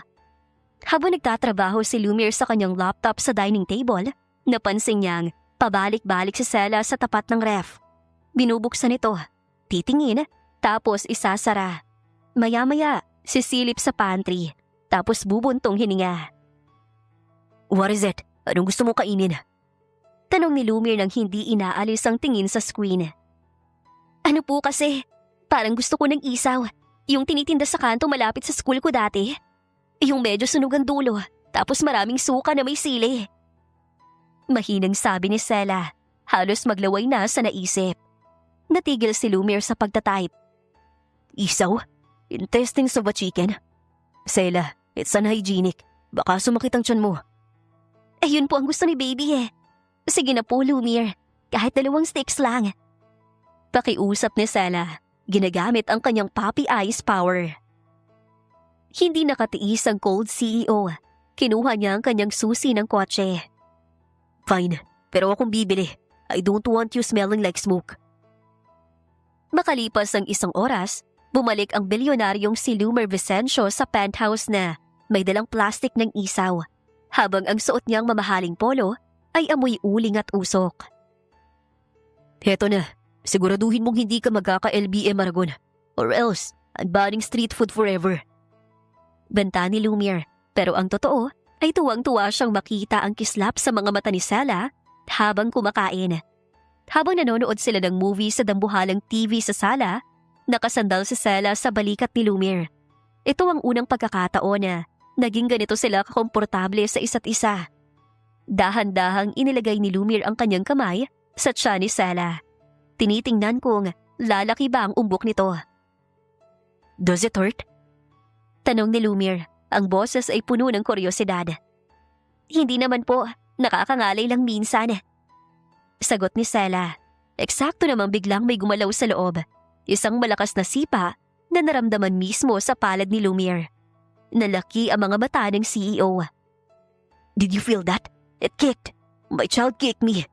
Habang nagtatrabaho si Lumiere sa kanyang laptop sa dining table, napansin niyang pabalik-balik si Sela sa tapat ng ref. Binubuksan ito, titingin, tapos isasara. Maya-maya, sisilip sa pantry, tapos bubuntong hininga. "What is it? Anong gusto mo kainin?" Tanong ni Lumiere nang hindi inaalis ang tingin sa screen. "Ano po kasi? Parang gusto ko ng isaw. Yung tinitinda sa kanto malapit sa school ko dati. Yung medyo sunog ang dulo, tapos maraming suka na may sili." Mahinang sabi ni Sela, halos maglaway na sa naisip. Natigil si Lumiere sa pagtatype. "Isaw? Intestines of a chicken? Sela, it's unhygienic. Baka sumakit ang tiyan mo." "Yun po ang gusto ni baby eh. Sige na po, Lumiere. Kahit 2 sticks lang." Pakiusap ni Sela, ginagamit ang kanyang puppy eyes power. Hindi nakatiis ang cold CEO. Kinuha niya ang kanyang susi ng kotse. "Fine, pero akong bibili. I don't want you smelling like smoke." Makalipas ang 1 oras, bumalik ang bilyonaryong si Lumiere Vicencio sa penthouse na may dalang plastic ng isaw, habang ang suot niyang mamahaling polo ay amoy uling at usok. "Heto na, siguraduhin mong hindi ka magkaka-LBM Aragon, or else I'm banning street food forever." Banta ni Lumiere, pero ang totoo ay tuwang-tuwa siyang makita ang kislap sa mga mata ni Sela habang kumakain. Habang nanonood sila ng movie sa dambuhalang TV sa sala, nakasandal si Sela sa balikat ni Lumiere. Ito ang unang pagkakataon na naging ganito sila kakomportable sa isa't isa. Dahan-dahang inilagay ni Lumiere ang kanyang kamay sa tiyan ni Sela. Tinitingnan kung lalaki ba ang umbok nito. "Does it hurt?" Tanong ni Lumiere. Ang boses ay puno ng kuryosidad. "Hindi naman po, nakakangalay lang minsan." Sagot ni Sela. Eksakto namang biglang may gumalaw sa loob. Isang malakas na sipa na naramdaman mismo sa palad ni Lumiere. Nalaki ang mga mata ng CEO. "Did you feel that? It kicked. My child kicked me."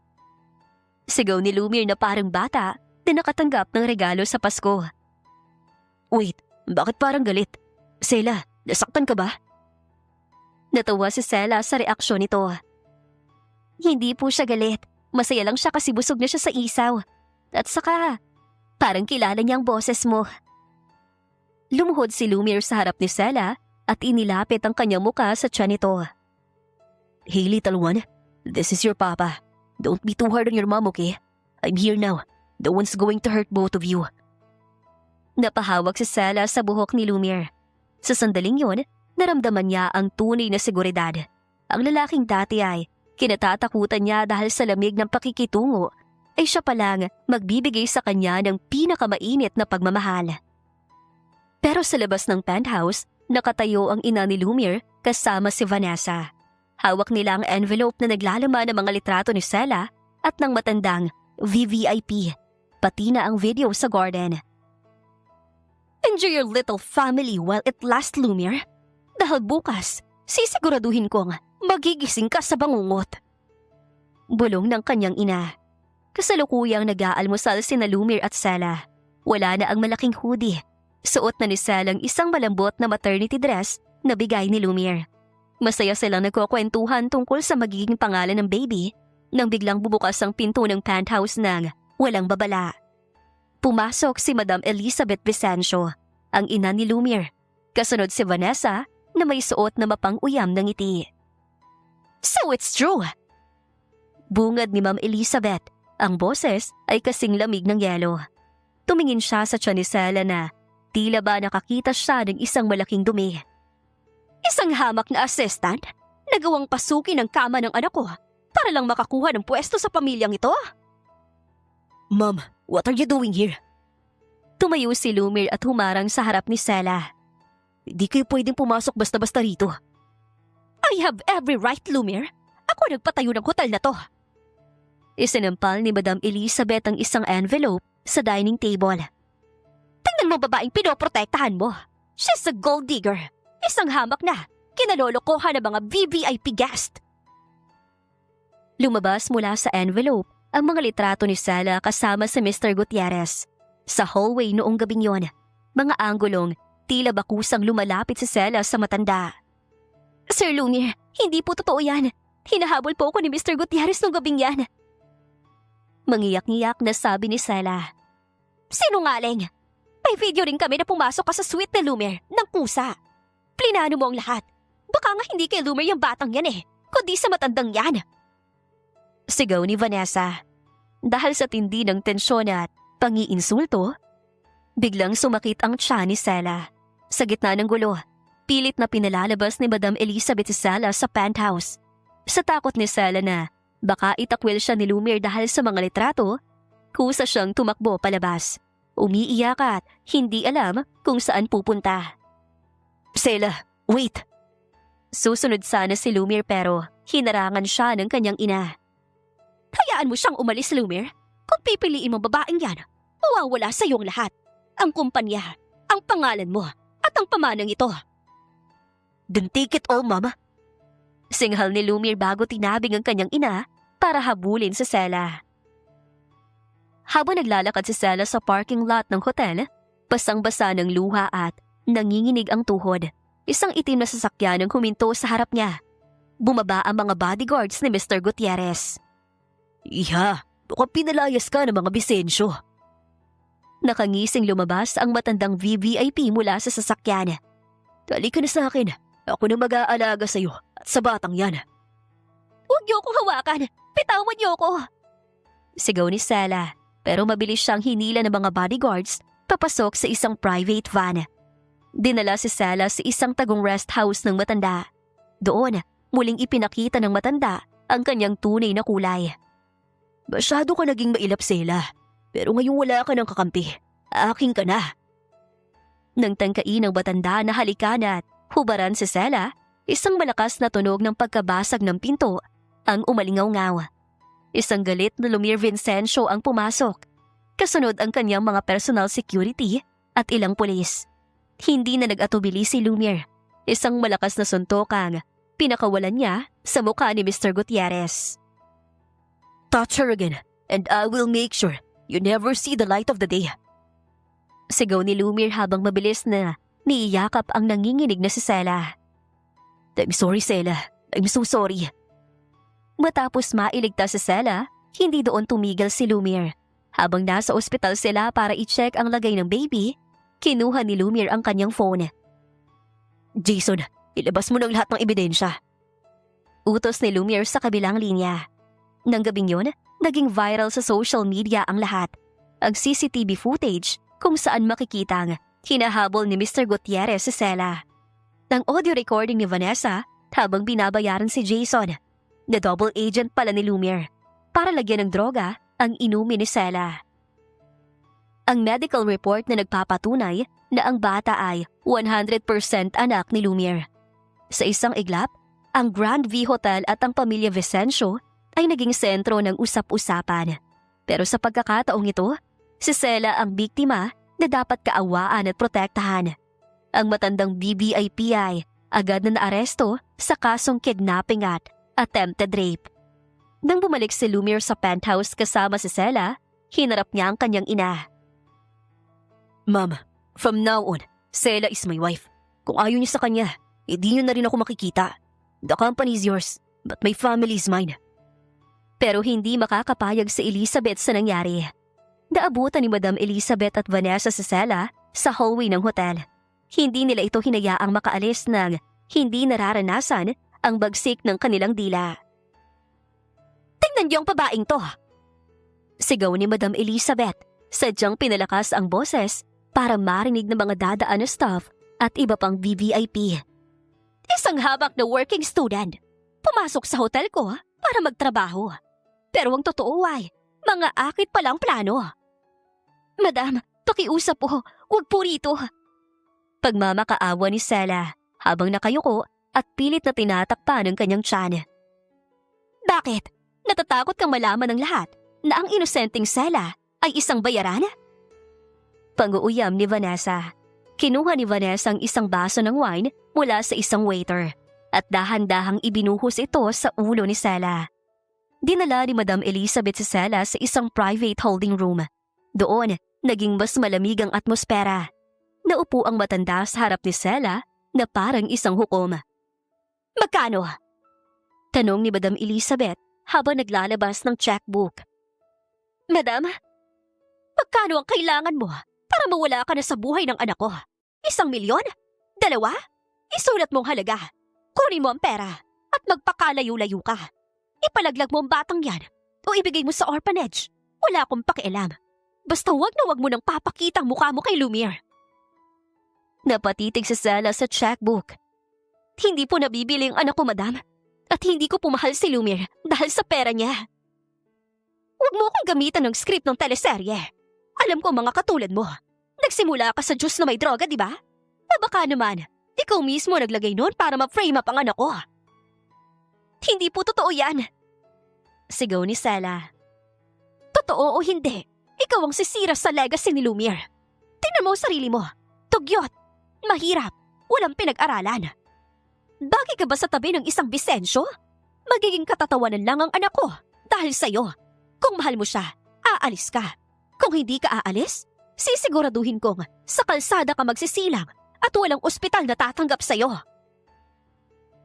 Sigaw ni Lumiere na parang bata na nakatanggap ng regalo sa Pasko. "Wait, bakit parang galit? Sela, nasaktan ka ba?" Natawa si Sela sa reaksyon nito. Hindi po siya galit. Masaya lang siya kasi busog na siya sa isaw. At saka, parang kilala niya ang boses mo. Lumuhod si Lumiere sa harap ni Sela at inilapit ang kanyang muka sa tiyan nito. "Hey little one, this is your papa. Don't be too hard on your mom, okay? I'm here now. No one's going to hurt both of you." Napahawak si Sela sa buhok ni Lumiere. Sa sandaling yon, naramdaman niya ang tunay na seguridad. Ang lalaking dati ay kinatatakutan niya dahil sa lamig ng pakikitungo, ay siya palang magbibigay sa kanya ng pinakamainit na pagmamahal. Pero sa labas ng penthouse, nakatayo ang ina ni Lumiere kasama si Vanessa. Hawak nila ang envelope na naglalaman ng mga litrato ni Sela at ng matandang VVIP, pati na ang video sa garden. "Enjoy your little family while it lasts, Lumiere. Dahil bukas, sisiguraduhin kong magigising ka sa bangungot." Bulong ng kanyang ina. Kasalukuyang nag-aalmusal sina Lumiere at Sela. Wala na ang malaking hoodie. Suot na ni Sela ang isang malambot na maternity dress na bigay ni Lumiere. Masaya silang nagkukwentuhan tungkol sa magiging pangalan ng baby nang biglang bubukas ang pinto ng penthouse ng walang babala. Pumasok si Madam Elizabeth Vicencio, ang ina ni Lumiere. Kasunod si Vanessa na may suot na mapang-uyam ng ngiti. "So it's true!" Bungad ni Ma'am Elizabeth. Ang boses ay kasing lamig ng yelo. Tumingin siya sa tiyan ni Sela na tila ba nakakita siya ng isang malaking dumi. "Isang hamak na assistant? Nagawang pasukin ang kama ng anak ko para lang makakuha ng pwesto sa pamilyang ito?" "Ma'am, what are you doing here?" Tumayo si Lumiere at humarang sa harap ni Sela. "Hindi kayo pwedeng pumasok basta-basta rito." "I have every right, Lumiere. Ako nagpatayo ng hotel na to." Isinampal ni Madam Elizabeth ang isang envelope sa dining table. "Tingnan mo babaeng pinoprotektahan mo. She's a gold digger. Isang hamak na kinalolokohan ng mga VVIP guest." Lumabas mula sa envelope ang mga litrato ni Sela kasama si Mr. Gutierrez. Sa hallway noong gabing yon, mga anggulong Tila bakusang lumalapit si Sela sa matanda. Sir Lumiere, hindi po totoo yan. Hinahabol po ako ni Mr. Gutierrez nung gabing yan. Mangiyak-ngiyak na sabi ni Sela. Sinungaling! May video rin kami na pumasok ka sa suite ni Lumiere ng pusa. Plinano mo ang lahat. Baka nga hindi kay Lumiere yung batang yan kundi sa matandang yan. Sigaw ni Vanessa. Dahil sa tindi ng tensyon at pangiinsulto, biglang sumakit ang tiyan ni Sela. Sa gitna ng gulo, pilit na pinalalabas ni Madam Elizabeth si Sela sa penthouse. Sa takot ni Sela na baka itakwil siya ni Lumiere dahil sa mga litrato, kusa siyang tumakbo palabas. Umiiyak at hindi alam kung saan pupunta. Sela, wait! Susunod sana si Lumiere pero hinarangan siya ng kanyang ina. Hayaan mo siyang umalis, Lumiere. Kung pipiliin mo babaeng yan, mawawala sa iyong lahat. Ang kumpanya, ang pangalan mo, at ang pamanang ito. Then take it all, Mama. Singhal ni Lumiere bago tinabing ang kanyang ina para habulin si Sela. Habang naglalakad si Sela sa parking lot ng hotel, basang-basa ng luha at nanginginig ang tuhod. Isang itim na sasakyan ang huminto sa harap niya. Bumaba ang mga bodyguards ni Mr. Gutierrez. Iha, baka pinalayas ka ng mga Bisensyo. Nakangising lumabas ang matandang VVIP mula sa sasakyan. Dali ka na sa akin. Ako na mag-aalaga sa iyo at sa batang yan. Huwag niyo akong hawakan. Bitawan niyo ako. Sigaw ni Sela. Pero mabilis siyang hinila ng mga bodyguards papasok sa isang private van. Dinala si Sela sa isang tagong rest house ng matanda. Doon, muling ipinakita ng matanda ang kanyang tunay na kulay. Masyado ka naging mailap, Sela. Pero ngayong wala ka ng kakampi, aking ka na. Nang tangkain ng matanda na halikan at hubaran si Sela, isang malakas na tunog ng pagkabasag ng pinto ang umalingaw-ngaw. Isang galit na Lumiere Vicencio ang pumasok. Kasunod ang kanyang mga personal security at ilang pulis. Hindi na nag-atubili si Lumiere. Isang malakas na suntok pinakawalan niya sa mukha ni Mr. Gutierrez. Touch her again and I will make sure you never see the light of the day. Sigaw ni Lumiere habang mabilis na niiyakap ang nanginginig na si Sela. I'm sorry, Sela. I'm so sorry. Matapos mailigtas si Sela, hindi doon tumigil si Lumiere. Habang nasa ospital sila para i-check ang lagay ng baby, kinuha ni Lumiere ang kanyang phone. Jason, ilabas mo ng lahat ng ebidensya. Utos ni Lumiere sa kabilang linya. Nang gabing yun, naging viral sa social media ang lahat. Ang CCTV footage kung saan makikitang hinahabol ni Mr. Gutierrez si Sela. Ang audio recording ni Vanessa habang binabayaran si Jason. Na double agent pala ni Lumiere para lagyan ng droga ang inumin ni Sela. Ang medical report na nagpapatunay na ang bata ay 100% anak ni Lumiere. Sa isang iglap, ang Grand V Hotel at ang pamilya Vicencio ay naging sentro ng usap-usapan. Pero sa pagkakataong ito, si Sela ang biktima na dapat kaawaan at protektahan. Ang matandang BBIP ay agad na naaresto sa kasong kidnapping at attempted rape. Nang bumalik si Lumiere sa penthouse kasama si Sela, hinarap niya ang kanyang ina. Ma'am, from now on, Sela is my wife. Kung ayaw niyo sa kanya, hindi niyo na rin ako makikita. The company is yours, but my family is mine. Pero hindi makakapayag si Elizabeth sa nangyari. Naabutan ni Madam Elizabeth at Vanessa si Sela sa hallway ng hotel. Hindi nila ito hinayaang makaalis nang hindi nararanasan ang bagsik ng kanilang dila. Tingnan niyo ang babaeng to! Sigaw ni Madam Elizabeth, sadyang pinalakas ang boses para marinig ng mga dadaan na staff at iba pang VVIP. Isang habak na working student, pumasok sa hotel ko para magtrabaho. Pero ang totoo ay, mga akit palang plano. Madam, pakiusap po, huwag po rito. Pagmamakaawa ni Sela habang nakayuko at pilit na tinatakpan ng kanyang tiyan. Bakit? Natatakot kang malaman ng lahat na ang inosenteng Sela ay isang bayaran? Pang-uuyam ni Vanessa. Kinuha ni Vanessa ang isang baso ng wine mula sa isang waiter at dahan-dahang ibinuhos ito sa ulo ni Sela. Dinala ni Madam Elizabeth si Sela sa isang private holding room. Doon, naging mas malamig ang atmosfera. Naupo ang matanda sa harap ni Sela na parang isang hukom. Magkano? Tanong ni Madam Elizabeth habang naglalabas ng checkbook. Madam, magkano ang kailangan mo para mawala ka na sa buhay ng anak ko? 1,000,000? 2? Isulat mong halaga. Kunin mo ang pera at magpakalayo-layo ka. Ipalaglag mo ang batang yan o ibigay mo sa orphanage. Wala akong pakialam. Basta wag na wag mo nang papakita ang mukha mo kay Lumiere. Napatitig si Sela sa checkbook. Hindi po nabibili ang anak ko, madam. At hindi ko pumahal si Lumiere dahil sa pera niya. Huwag mo akong gamitan ng script ng teleserye. Alam ko mga katulad mo. Nagsimula ka sa Diyos na may droga, di ba? O baka naman, ikaw mismo naglagay nun para ma-frame up ang anak ko. Hindi po totoo yan. Sigaw ni Sela. Totoo o hindi, ikaw ang sisira sa legacy ni Lumiere. Tingnan mo sarili mo. Tugyot, mahirap, walang pinag-aralan. Bagay ka ba sa tabi ng isang Vicencio? Magiging katatawanan lang ang anak ko dahil sa'yo. Kung mahal mo siya, aalis ka. Kung hindi ka aalis, sisiguraduhin kong sa kalsada ka magsisilang at walang ospital na tatanggap sa'yo.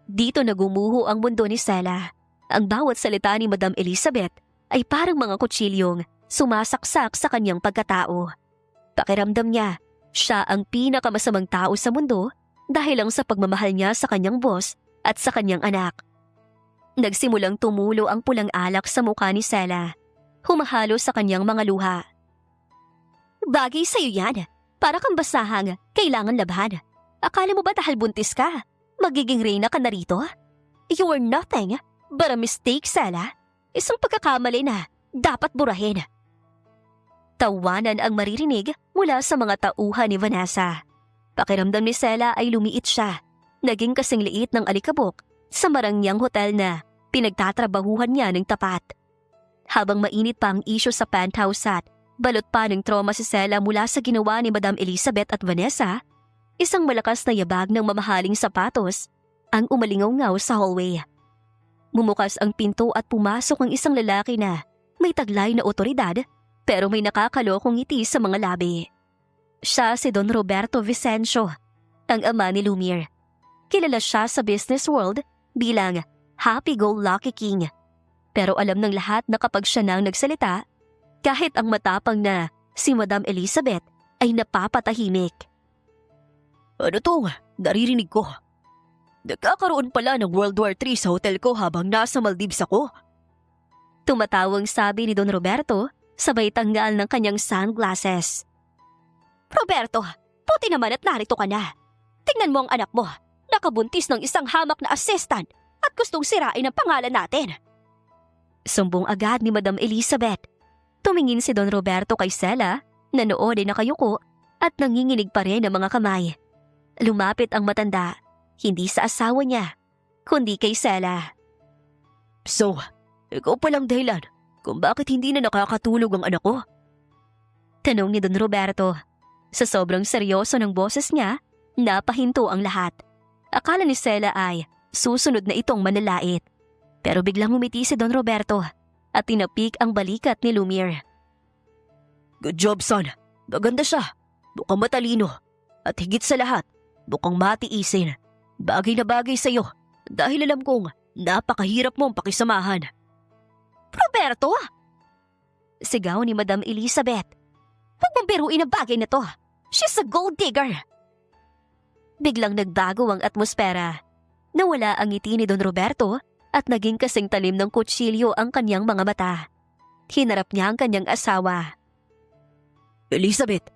Dito nagumuho ang mundo ni Sela. Ang bawat salita ni Madam Elizabeth ay parang mga kutsilyong sumasaksak sa kanyang pagkatao. Pakiramdam niya, siya ang pinakamasamang tao sa mundo dahil lang sa pagmamahal niya sa kanyang boss at sa kanyang anak. Nagsimulang tumulo ang pulang alak sa mukha ni Sela. Humahalo sa kanyang mga luha. Bagay sa'yo yan. Para kang basahang kailangan labhan. Akala mo ba dahil buntis ka, magiging reyna ka na rito? You are nothing but a mistake, Sela. Isang pagkakamali na dapat burahin. Tawanan ang maririnig mula sa mga tauhan ni Vanessa. Pakiramdam ni Sela ay lumiit siya. Naging kasing liit ng alikabok sa marangyang hotel na pinagtatrabahuhan niya ng tapat. Habang mainit pa ang isyu sa penthouse at balot pa ng trauma si Sela mula sa ginawa ni Madam Elizabeth at Vanessa, isang malakas na yabag ng mamahaling sapatos ang umalingaw-ngaw sa hallway. Bumukas ang pinto at pumasok ang isang lalaki na may taglay na otoridad pero may nakakalokong ngiti sa mga labi. Siya si Don Roberto Vicencio, ang ama ni Lumiere. Kilala siya sa business world bilang happy-go-lucky king. Pero alam ng lahat na kapag siya nang nagsalita, kahit ang matapang na si Madam Elizabeth ay napapatahimik. Ano to? Naririnig ko. Nagkakaroon pala ng World War III sa hotel ko habang nasa Maldives ako. Tumatawang sabi ni Don Roberto sabay tanggal ng kanyang sunglasses. Roberto, puti naman at narito ka na. Tingnan mo ang anak mo, nakabuntis ng isang hamak na assistant at gustong sirain ang pangalan natin. Sumbong agad ni Madam Elizabeth. Tumingin si Don Roberto kay Sela, nanood ay nakayuko at nanginginig pa rin ang mga kamay. Lumapit ang matanda, hindi sa asawa niya, kundi kay Sela. So, ikaw palang dahilan kung bakit hindi na nakakatulog ang anak ko? Tanong ni Don Roberto. Sa sobrang seryoso ng boses niya, napahinto ang lahat. Akala ni Sela ay susunod na itong manalait. Pero biglang umiti si Don Roberto at tinapik ang balikat ni Lumiere. Good job, son. Maganda siya. Mukhang matalino. At higit sa lahat, mukhang matiisin. Bagay na bagay sa'yo dahil alam kong napakahirap mong pakisamahan. Roberto! Sigaw ni Madam Elizabeth. Huwag mong biruin ang bagay na to. She's a gold digger. Biglang nagbago ang atmosfera. Nawala ang ngiti ni Don Roberto at naging kasing talim ng kutsilyo ang kanyang mga mata. Hinarap niya ang kanyang asawa. Elizabeth,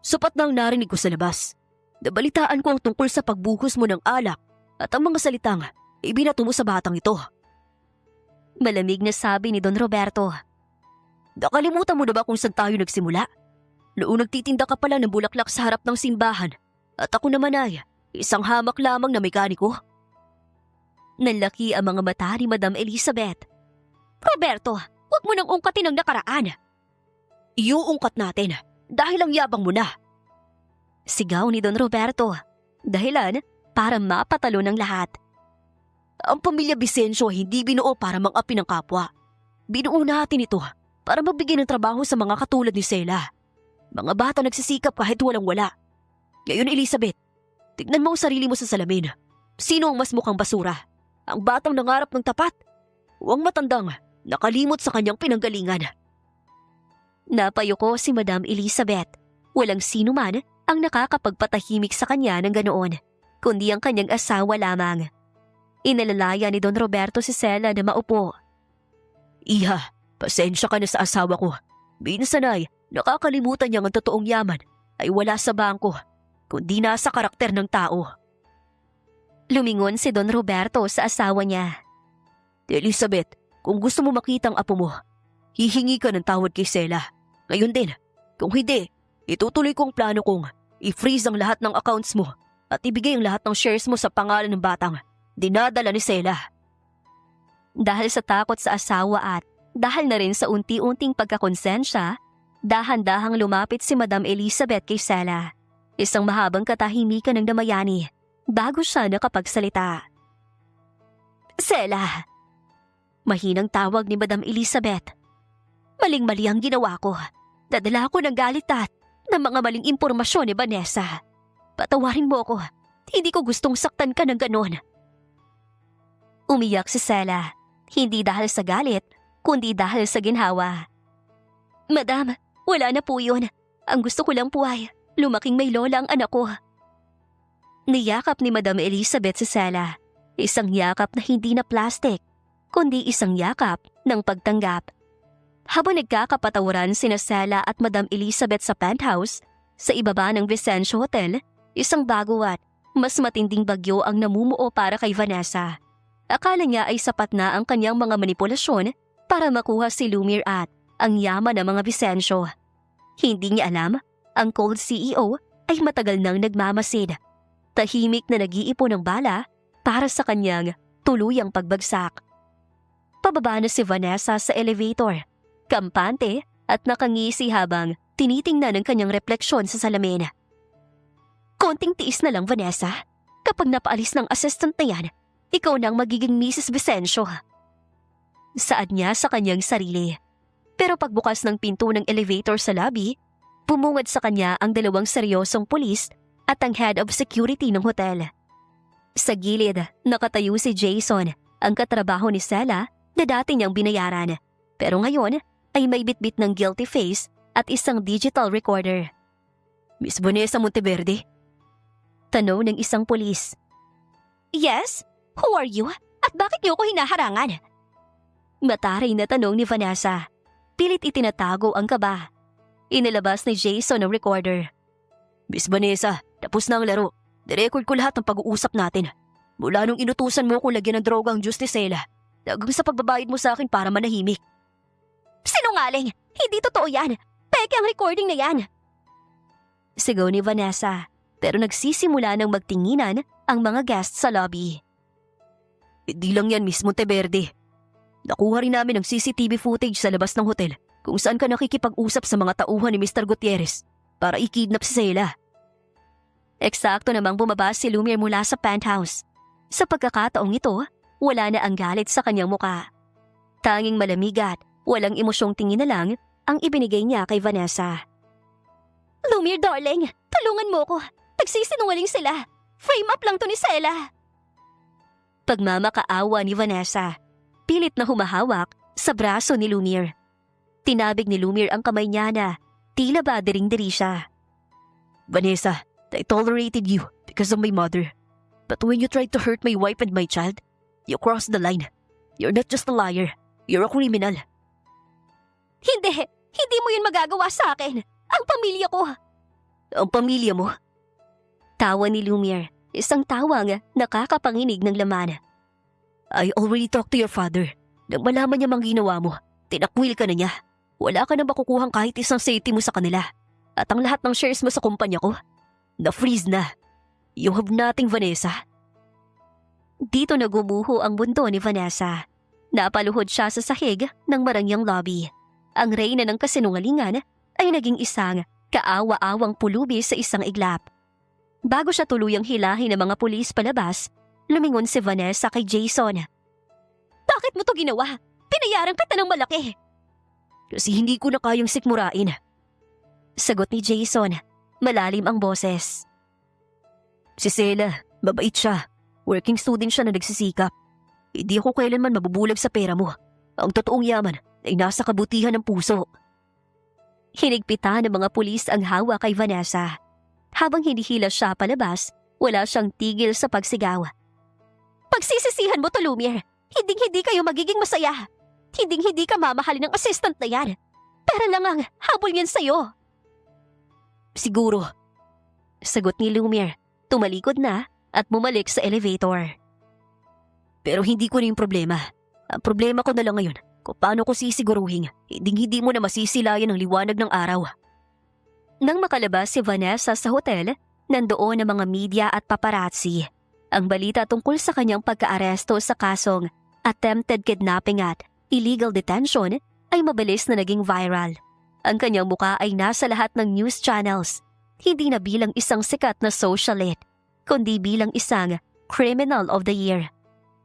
sapat na ang narinig ko sa labas. Nabalitaan ko ang tungkol sa pagbuhos mo ng alak at ang mga salitang ibinato mo sa batang ito. Malamig na sabi ni Don Roberto. Nakalimutan mo na ba kung saan tayo nagsimula? Noong nagtitinda ka pala ng bulaklak sa harap ng simbahan at ako naman ay isang hamak lamang na mekaniko. Nalaki ang mga mata ni Madam Elizabeth. Roberto, huwag mo nang ungkatin ang nakaraan. Iuungkat natin dahil ang yabang mo na. Sigaw ni Don Roberto. Dahilan para mapatalo ng lahat. Ang pamilya Vicencio hindi binuo para mang-api ng kapwa. Binuo natin ito para magbigay ng trabaho sa mga katulad ni Sela. Mga bata nagsisikap kahit walang-wala. Ngayon, Elizabeth, tignan mo ang sarili mo sa salamin. Sino ang mas mukhang basura? Ang batang nangarap ng tapat? O ang matandang nakalimot sa kanyang pinanggalingan? Napayuko si Madam Elizabeth. Walang sino man ang nakakapagpatahimik sa kanya ng ganoon, kundi ang kanyang asawa lamang. Inalalaya ni Don Roberto si Sela na maupo. Iha, pasensya ka na sa asawa ko. Minsan ay nakakalimutan niyang ang totoong yaman ay wala sa bangko, kundi nasa karakter ng tao. Lumingon si Don Roberto sa asawa niya. Elizabeth, kung gusto mo makita ang apo mo, hihingi ka ng tawad kay Sela. Ngayon din, kung hindi, itutuloy ko ang plano kong i-freeze ang lahat ng accounts mo at ibigay ang lahat ng shares mo sa pangalan ng batang dinadala ni Sela. Dahil sa takot sa asawa at dahil na rin sa unti-unting pagkakonsensya, dahan-dahang lumapit si Madam Elizabeth kay Sela. Isang mahabang katahimikan ng damayani bago siya nakapagsalita. Sela! Mahinang tawag ni Madam Elizabeth. Maling-mali ang ginawa ko. Dadala ako ng galit at ng mga maling impormasyon ni Vanessa. Patawarin mo ako. Hindi ko gustong saktan ka ng ganon. Umiyak si Sela. Hindi dahil sa galit, kundi dahil sa ginhawa. Madam, wala na po yun. Ang gusto ko lang po ay lumaking may lola ang anak ko. Niyakap ni Madam Elizabeth si Sela. Isang yakap na hindi na plastic, kundi isang yakap ng pagtanggap. Habang nagkakapatawaran sina Sela at Madam Elizabeth sa penthouse, sa ibaba ng Vicencio Hotel, isang bago at mas matinding bagyo ang namumuo para kay Vanessa. Akala niya ay sapat na ang kanyang mga manipulasyon para makuha si Lumiere at ang yaman ng mga Vicencio. Hindi niya alam, ang cold CEO ay matagal nang nagmamasid. Tahimik na nag-iipon ng bala para sa kanyang tuluyang pagbagsak. Pababa na si Vanessa sa elevator. Kampante at nakangisi habang tinitingnan ang kanyang refleksyon sa salamin. Konting tiis na lang, Vanessa. Kapag napaalis ng assistant na yan, ikaw na ang magiging Mrs. Vicencio. Saad niya sa kanyang sarili. Pero pagbukas ng pinto ng elevator sa lobby, bumungad sa kanya ang dalawang seryosong pulis at ang head of security ng hotel. Sa gilid, nakatayo si Jason, ang katrabaho ni Sela na dati niyang binayaran. Pero ngayon, ay may bitbit ng guilty face at isang digital recorder. Miss Vanessa Monteverde? Tanong ng isang pulis. Yes? Who are you? At bakit niyo ko hinaharangan? Mataray na tanong ni Vanessa. Pilit itinatago ang kaba. Inilabas ni Jason ang recorder. Miss Vanessa, tapos na ang laro. Nirecord ko lahat ng pag-uusap natin. Mula nung inutusan mo kung lagyan ng droga ang juice ni Sela, hanggang sa pagbabayad mo sa akin para manahimik. Sinungaling! Hindi totoo yan! Peke ang recording na yan! Sigaw ni Vanessa, pero nagsisimula ng magtinginan ang mga guests sa lobby. Hindi lang yan, Miss Monteverde. Nakuha rin namin ang CCTV footage sa labas ng hotel kung saan ka nakikipag-usap sa mga tauhan ni Mr. Gutierrez para i-kidnap si Sela. Eksakto namang bumaba si Lumiere mula sa penthouse. Sa pagkakataong ito, wala na ang galit sa kanyang muka. Tanging malamig at walang emosyong tingin na lang ang ibinigay niya kay Vanessa. Lumiere darling, tulungan mo ko. Nagsisinungaling sila. Frame up lang to ni Sela. Pagmamakaawa ni Vanessa, pilit na humahawak sa braso ni Lumiere. Tinabig ni Lumiere ang kamay niya na tila ba dering-diri siya. Vanessa, I tolerated you because of my mother. But when you tried to hurt my wife and my child, you crossed the line. You're not just a liar. You're a criminal. Hindi mo yun magagawa sa akin. Ang pamilya ko. Ang pamilya mo? Tawa ni Lumiere, isang tawang nakakapanginig ng laman. I already talked to your father. Nang malaman niya mang ginawa mo, tinakwil ka na niya. Wala ka na makukuhang kahit isang safety mo sa kanila. At ang lahat ng shares mo sa kumpanya ko, na-freeze na. You have nothing, Vanessa. Dito nagumuho ang mundo ni Vanessa. Napaluhod siya sa sahig ng marangyang lobby. Ang reyna ng kasinungalingan ay naging isang kaawa-awang pulubi sa isang iglap. Bago siya tuluyang hilahin ng mga pulis palabas, lumingon si Vanessa kay Jason. Bakit mo to ginawa? Pinayaran kita ng malaki. Kasi hindi ko na kayang sikmurain. Sagot ni Jason, malalim ang boses. Si Sela, mabait siya. Working student siya na nagsisikap. Hindi ako kailanman mabubulag sa pera mo. Ang totoong yaman ay nasa kabutihan ng puso. Hinigpitan ng mga pulis ang hawa kay Vanessa. Habang hinihila siya palabas, wala siyang tigil sa pagsigaw. Pagsisisihan mo to, Lumiere. Hinding-hindi kayo magiging masaya. Hinding-hindi ka mamahalin ng assistant na yan. Pera lang ang habol niyan sa'yo. Siguro. Sagot ni Lumiere. Tumalikod na at bumalik sa elevator. Pero hindi ko na yung problema. Ang problema ko na lang ngayon kung paano ko sisiguruhin hindi mo na masisilayan ang liwanag ng araw. Nang makalabas si Vanessa sa hotel, nandoon ang mga media at paparazzi. Ang balita tungkol sa kanyang pagkaaresto sa kasong attempted kidnapping at illegal detention ay mabilis na naging viral. Ang kanyang muka ay nasa lahat ng news channels, hindi na bilang isang sikat na socialite, kundi bilang isang criminal of the year.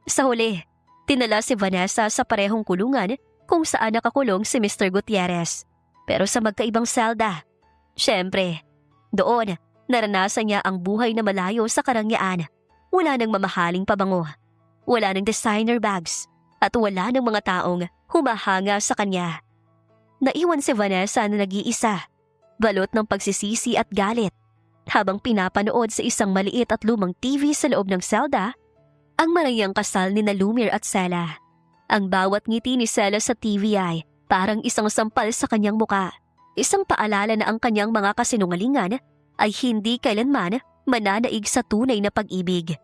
Sa huli, tinala si Vanessa sa parehong kulungan kung saan nakakulong si Mr. Gutierrez, pero sa magkaibang selda. Siyempre, doon naranasan niya ang buhay na malayo sa karangyaan. Wala nang mamahaling pabango, wala nang designer bags, at wala nang mga taong humahanga sa kanya. Naiwan si Vanessa na nag-iisa, balot ng pagsisisi at galit, habang pinapanood sa isang maliit at lumang TV sa loob ng selda, ang marayang kasal ni Lumiere at Sela. Ang bawat ngiti ni Sela sa TV ay parang isang sampal sa kanyang muka, isang paalala na ang kanyang mga kasinungalingan ay hindi kailanman mananaig sa tunay na pag-ibig.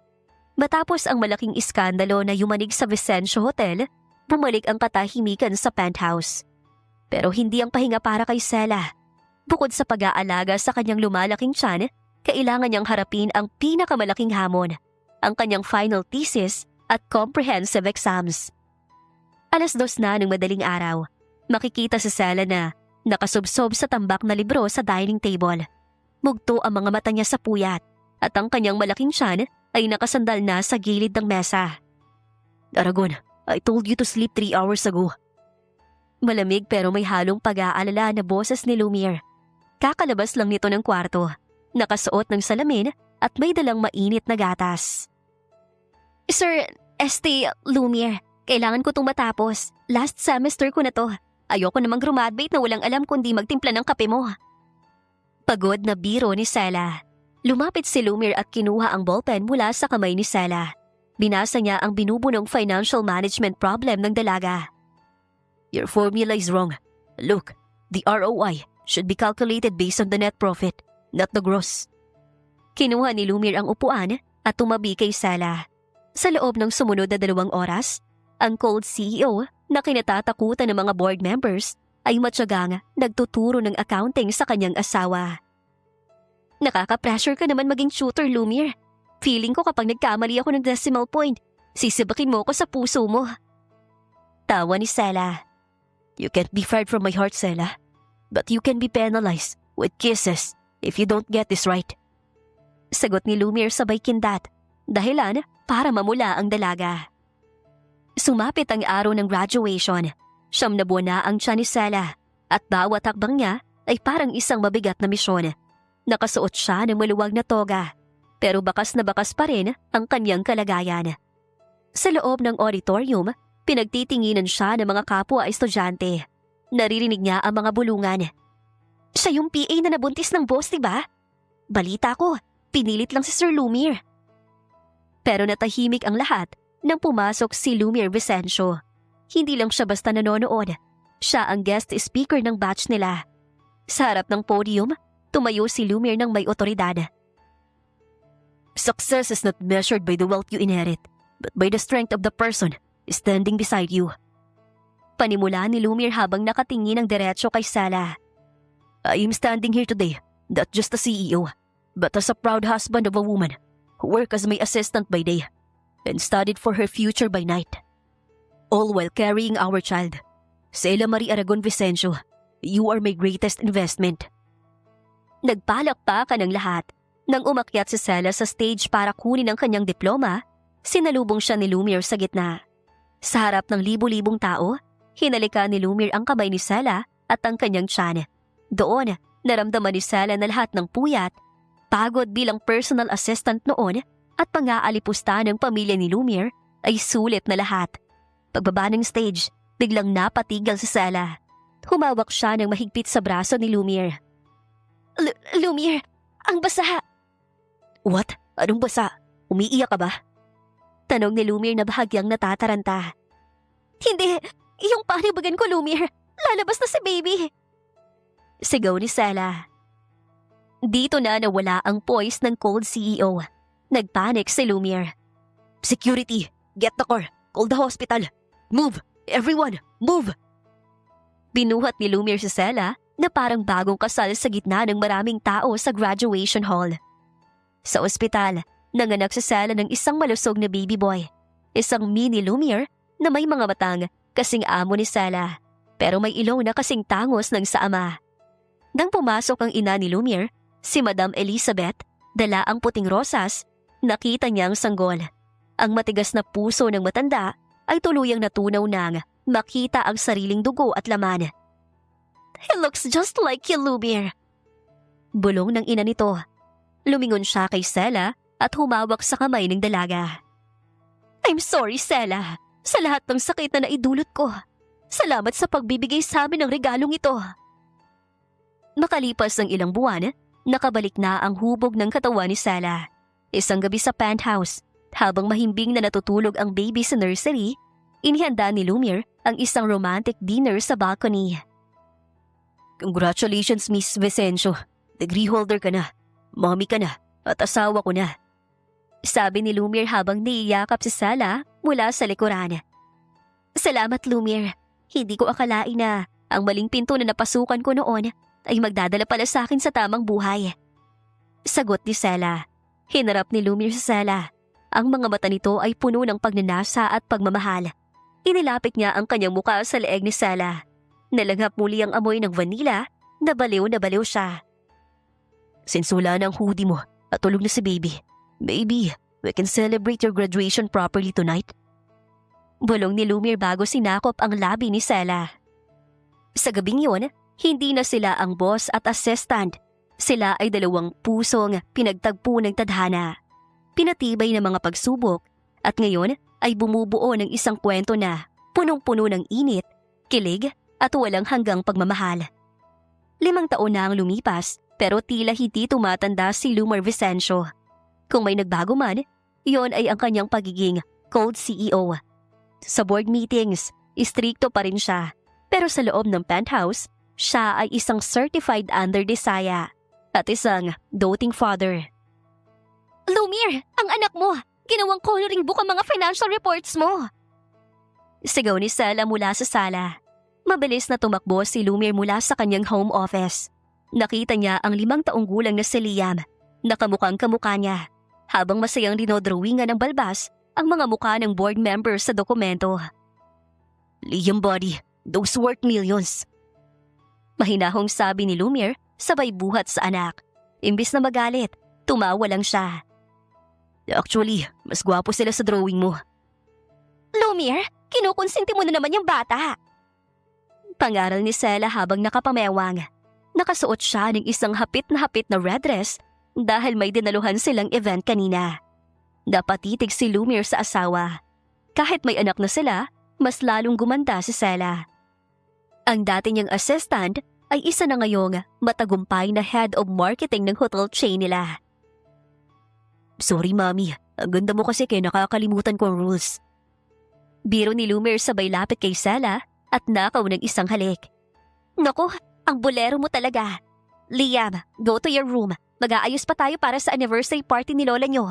Matapos ang malaking iskandalo na yumanig sa Vicencio Hotel, bumalik ang katahimikan sa penthouse. Pero hindi ang pahinga para kay Sela. Bukod sa pag-aalaga sa kanyang lumalaking tiyan, kailangan niyang harapin ang pinakamalaking hamon, ang kanyang final thesis at comprehensive exams. 2:00 na ng madaling araw, makikita si Sela na nakasubsob sa tambak na libro sa dining table. Mugto ang mga mata niya sa puyat at ang kanyang malaking tiyan ay nakasandal na sa gilid ng mesa. Aragon, I told you to sleep 3 hours ago. Malamig pero may halong pag-aalala na boses ni Lumiere. Kakalabas lang nito ng kwarto, nakasuot ng salamin at may dalang mainit na gatas. Sir, Lumiere, kailangan ko itong matapos. Last semester ko na to. Ayoko namang graduate na walang alam kundi magtimpla ng kape mo. Pagod na biro ni Sela. Lumapit si Lumiere at kinuha ang ballpen mula sa kamay ni Sela. Binasa niya ang binubunong financial management problem ng dalaga. Your formula is wrong. Look, the ROI should be calculated based on the net profit, not the gross. Kinuha ni Lumiere ang upuan at tumabi kay Sela. Sa loob ng sumunod na 2 oras, ang cold CEO na kinatatakutan ng mga board members ay matyagang nagtuturo ng accounting sa kanyang asawa. Nakaka-pressure ka naman maging tutor, Lumiere. Feeling ko kapag nagkamali ako ng decimal point, sisibakin mo ko sa puso mo. Tawa ni Sela. You can't be fired from my heart, Sela. But you can be penalized with kisses if you don't get this right. Sagot ni Lumiere sabay kindat, dahilan para mamula ang dalaga. Sumapit ang araw ng graduation. 9 na buwan na ang tiyan ni Sela at bawat hakbang niya ay parang isang mabigat na misyon. Nakasuot siya ng maluwag na toga, pero bakas na bakas pa rin ang kanyang kalagayan. Sa loob ng auditorium, pinagtitinginan siya ng mga kapwa estudyante. Naririnig niya ang mga bulungan. Siya yung PA na nabuntis ng boss, diba? Balita ko, pinilit lang si Sir Lumiere. Pero natahimik ang lahat nang pumasok si Lumiere Vicencio. Hindi lang siya basta nanonood. Siya ang guest speaker ng batch nila. Sa harap ng podium, tumayo si Lumiere ng may otoridad. Success is not measured by the wealth you inherit, but by the strength of the person standing beside you. Panimula ni Lumiere habang nakatingin ng diretso kay Sela. I am standing here today, not just a CEO, but as a proud husband of a woman who worked as my assistant by day and studied for her future by night. All while carrying our child. Sela Marie Aragon Vicencio, you are my greatest investment. Nagpalakpakan ng lahat. Nang umakyat si Sela sa stage para kunin ang kanyang diploma, sinalubong siya ni Lumiere sa gitna. Sa harap ng libu-libong tao, hinalika ni Lumiere ang kamay ni Sela at ang kanyang tiyan. Doon, naramdaman ni Sela na lahat ng puyat Pagod bilang personal assistant noon at pang-aalipusta ng pamilya ni Lumiere ay sulit na lahat. Pagbaba ng stage, biglang napatigil si Sela. Humawak siya ng mahigpit sa braso ni Lumiere. Lumiere, ang basa! What? Anong basa? Umiiyak ka ba? Tanong ni Lumiere na bahagyang natataranta. Hindi! Yung panibagan ko, Lumiere! Lalabas na si baby! Sigaw ni Sela. Dito na nawala ang poise ng cold CEO. Nagpanic si Lumiere. Security! Get the car! Call the hospital! Move! Everyone! Move! Binuhat ni Lumiere si Sela na parang bagong kasal sa gitna ng maraming tao sa graduation hall. Sa ospital, nanganak si Sela ng isang malusog na baby boy. Isang mini Lumiere na may mga matang kasing amo ni Sela, pero may ilong na kasing tangos ng sa ama. Nang pumasok ang ina ni Lumiere, si Madam Elizabeth, dala ang puting rosas, nakita niya ang sanggol. Ang matigas na puso ng matanda ay tuluyang natunaw nang makita ang sariling dugo at laman. He looks just like you, Lumiere. Bulong ng ina nito. Lumingon siya kay Sela at humawak sa kamay ng dalaga. I'm sorry, Sela, sa lahat ng sakit na naidulot ko. Salamat sa pagbibigay sa amin ng regalong ito. Makalipas ng ilang buwan, nakabalik na ang hubog ng katawan ni Sela. Isang gabi sa penthouse, habang mahimbing na natutulog ang baby sa nursery, inihanda ni Lumiere ang isang romantic dinner sa balcony. Congratulations, Miss Vicencio. Degree holder ka na, mommy ka na, at asawa ko na. Sabi ni Lumiere habang niyayakap si Sela mula sa likuran. Salamat, Lumiere. Hindi ko akalain na ang maling pinto na napasukan ko noon ay magdadala pala sa akin sa tamang buhay. Sagot ni Sela. Hinarap ni Lumiere si Sela. Ang mga mata nito ay puno ng pagnanasa at pagmamahal. Inilapit niya ang kanyang muka sa leeg ni Sela. Nalanghap muli ang amoy ng vanilla, na baliw siya. Sinsula na ang hoodie mo at tulog na si baby. Baby, we can celebrate your graduation properly tonight. Bulong ni Lumiere bago sinakop ang labi ni Sela. Sa gabing yun, hindi na sila ang boss at assistant. Sila ay dalawang pusong pinagtagpo ng tadhana. Pinatibay ng mga pagsubok at ngayon ay bumubuo ng isang kwento na punong-puno ng init, kilig at walang hanggang pagmamahal. 5 taon na ang lumipas pero tila hindi tumatanda si Lumiere Vicencio. Kung may nagbago man, iyon ay ang kanyang pagiging cold CEO. Sa board meetings, istrikto pa rin siya. Pero sa loob ng penthouse, siya ay isang certified underdesaya at isang doting father. Lumiere, ang anak mo! Ginawang coloring book ang mga financial reports mo! Sigaw ni Sela mula sa sala. Mabilis na tumakbo si Lumiere mula sa kanyang home office. Nakita niya ang 5 taong gulang na si Liam. Nakamukhang kamukha niya. Habang masayang dinodrawingan ng balbas ang mga mukha ng board members sa dokumento. Liam buddy, those worth millions. Mahinahong sabi ni Lumiere sabay buhat sa anak. Imbis na magalit, tumawa lang siya. Actually, mas gwapo sila sa drawing mo. Lumiere, kinukonsinti mo na naman yung bata. Pangaral ni Sela habang nakapamewang. Nakasuot siya ng isang hapit na red dress dahil may dinaluhan silang event kanina. Napatitig si Lumiere sa asawa. Kahit may anak na sila, mas lalong gumanda si Sela. Ang dati niyang assistant ay isa na ngayong matagumpay na head of marketing ng hotel chain nila. Sorry, Mami. Ang ganda mo kasi kaya nakakalimutan ko ang rules. Biro ni Lumiere sabay lapit kay Sela at nakaw ng isang halik. Naku, ang bolero mo talaga. Liam, go to your room. Mag-aayos pa tayo para sa anniversary party ni lola niyo.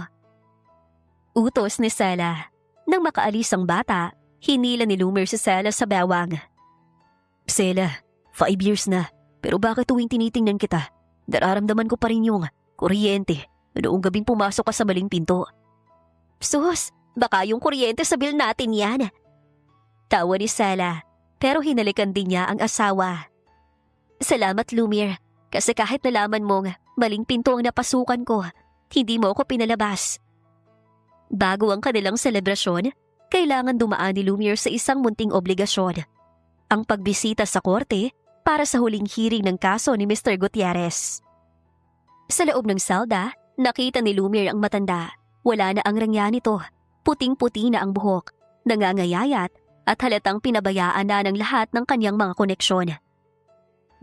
Utos ni Sela. Nang makaalis ang bata, hinila ni Lumiere si Sela sa bewang. Sela, 5 years na. Pero bakit tuwing tinitingnan kita, nararamdaman ko pa rin yung kuryente. Noong gabing pumasok ka sa maling pinto. Sus, baka yung kuryente sa bill natin yan. Tawa ni Sela, pero hinalikan din niya ang asawa. Salamat, Lumiere, kasi kahit nalaman mong maling pinto ang napasukan ko, hindi mo ako pinalabas. Bago ang kanilang selebrasyon, kailangan dumaan ni Lumiere sa isang munting obligasyon. Ang pagbisita sa korte para sa huling hearing ng kaso ni Mr. Gutierrez. Sa loob ng selda, nakita ni Lumiere ang matanda. Wala na ang rangya nito. Puting-puti na ang buhok, nangangayayat at halatang pinabayaan na ng lahat ng kanyang mga koneksyon.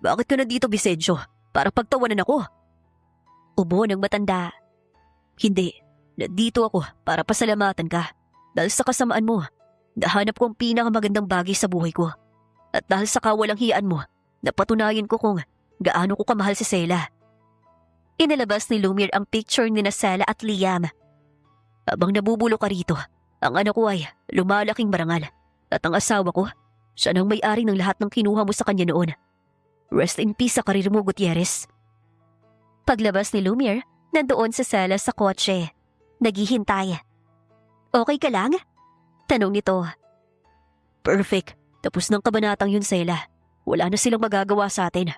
Bakit ka na dito, Vicencio? Para pagtawanan ako. Ubo ng matanda. Hindi, nandito ako para pasalamatan ka. Dahil sa kasamaan mo, nahanap ko ang pinakamagandang bagay sa buhay ko. At dahil sa kawalang hiyaan mo, napatunayan ko kung gaano ko kamahal si Sela. Inilabas ni Lumiere ang picture ni Sela at Liam. Habang nabubulo ka rito, ang anak ko ay lumalaking marangal. At ang asawa ko, siya nang may-ari ng lahat ng kinuha mo sa kanya noon. Rest in peace sa karir mo, Gutierrez. Paglabas ni Lumiere, nandoon si Sela sa kotse. Naghihintay. Okay ka lang? Tanong nito. Perfect. Tapos ng kabanatang yun, Sela. Wala na silang magagawa sa atin.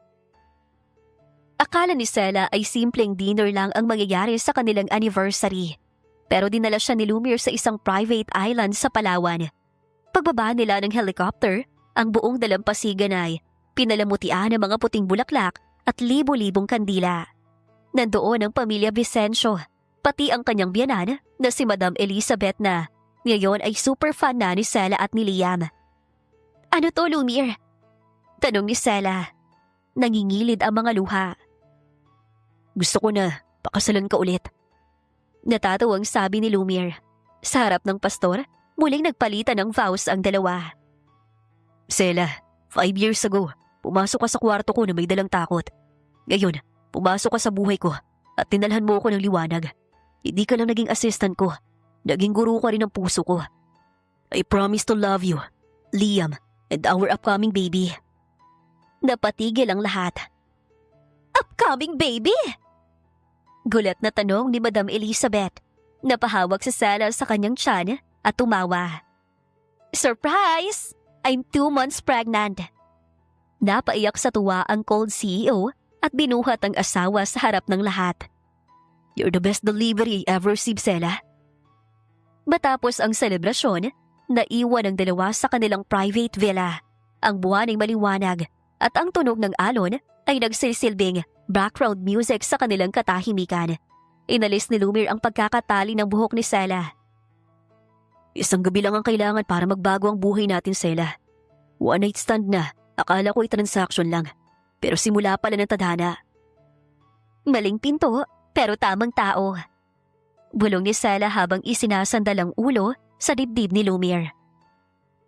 Akala ni Sela ay simpleng dinner lang ang mangyayari sa kanilang anniversary. Pero dinala siya ni Lumiere sa isang private island sa Palawan. Pagbaba nila ng helicopter, ang buong dalampasigan ay pinalamutian ng mga puting bulaklak at libo-libong kandila. Nandoon ang pamilya Vicencio, pati ang kanyang biyanan na si Madam Elizabeth na ngayon ay super fan na ni Sela at ni Liam. Ano to, Lumiere? Tanong ni Sela. Nangingilid ang mga luha. Gusto ko na, pakasalan ka ulit. Natatawang sabi ni Lumiere. Sa harap ng pastor, muling nagpalitan ng vows ang dalawa. Sela, 5 years ago, pumasok ka sa kwarto ko na may dalang takot. Ngayon, pumasok ka sa buhay ko at tinalhan mo ako ng liwanag. Hindi ka lang naging assistant ko. Naging guru ka rin ng puso ko. I promise to love you, Liam, and our upcoming baby. Napatigil ang lahat. Upcoming baby? Gulat na tanong ni Madam Elizabeth. Napahawak si Sela sa kanyang tiyan at tumawa. Surprise! I'm 2 months pregnant. Napaiyak sa tuwa ang cold CEO at binuhat ang asawa sa harap ng lahat. You're the best delivery I ever received, Sela. Matapos ang selebrasyon, naiwan ang dalawa sa kanilang private villa. Ang buwan ay maliwanag at ang tunog ng alon ay nagsisilbing background music sa kanilang katahimikan. Inalis ni Lumiere ang pagkakatali ng buhok ni Sela. Isang gabi lang ang kailangan para magbago ang buhay natin, Sela. One night stand na, akala ko transaction lang. Pero simula pala ng tadhana. Maling pinto, pero tamang tao. Bulong ni Sela habang isinasandal ang ulo sa dibdib ni Lumiere.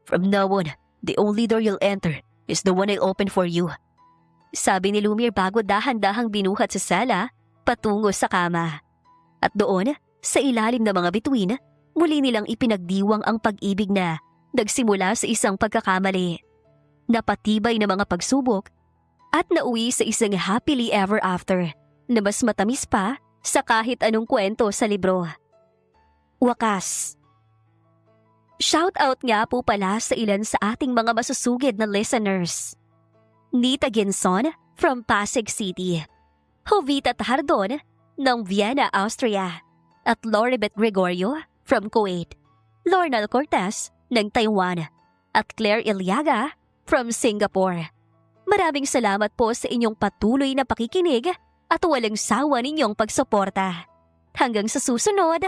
From now on, the only door you'll enter is the one I'll open for you. Sabi ni Lumiere bago dahan-dahang binuhat si Sela patungo sa kama. At doon, sa ilalim ng mga bituin, muli nilang ipinagdiwang ang pag-ibig na nagsimula sa isang pagkakamali. Napatibay na mga pagsubok at nauwi sa isang happily ever after na mas matamis pa sa kahit anong kwento sa libro. Wakas. Shoutout nga po pala sa ilan sa ating mga masusugid na listeners. Nita Ginson from Pasig City, Jovita Tardon ng Vienna, Austria, at Loribet Gregorio from Kuwait, Lornal Cortez ng Taiwan, at Claire Iliaga from Singapore. Maraming salamat po sa inyong patuloy na pakikinig at walang sawa ninyong pagsuporta. Hanggang sa susunod!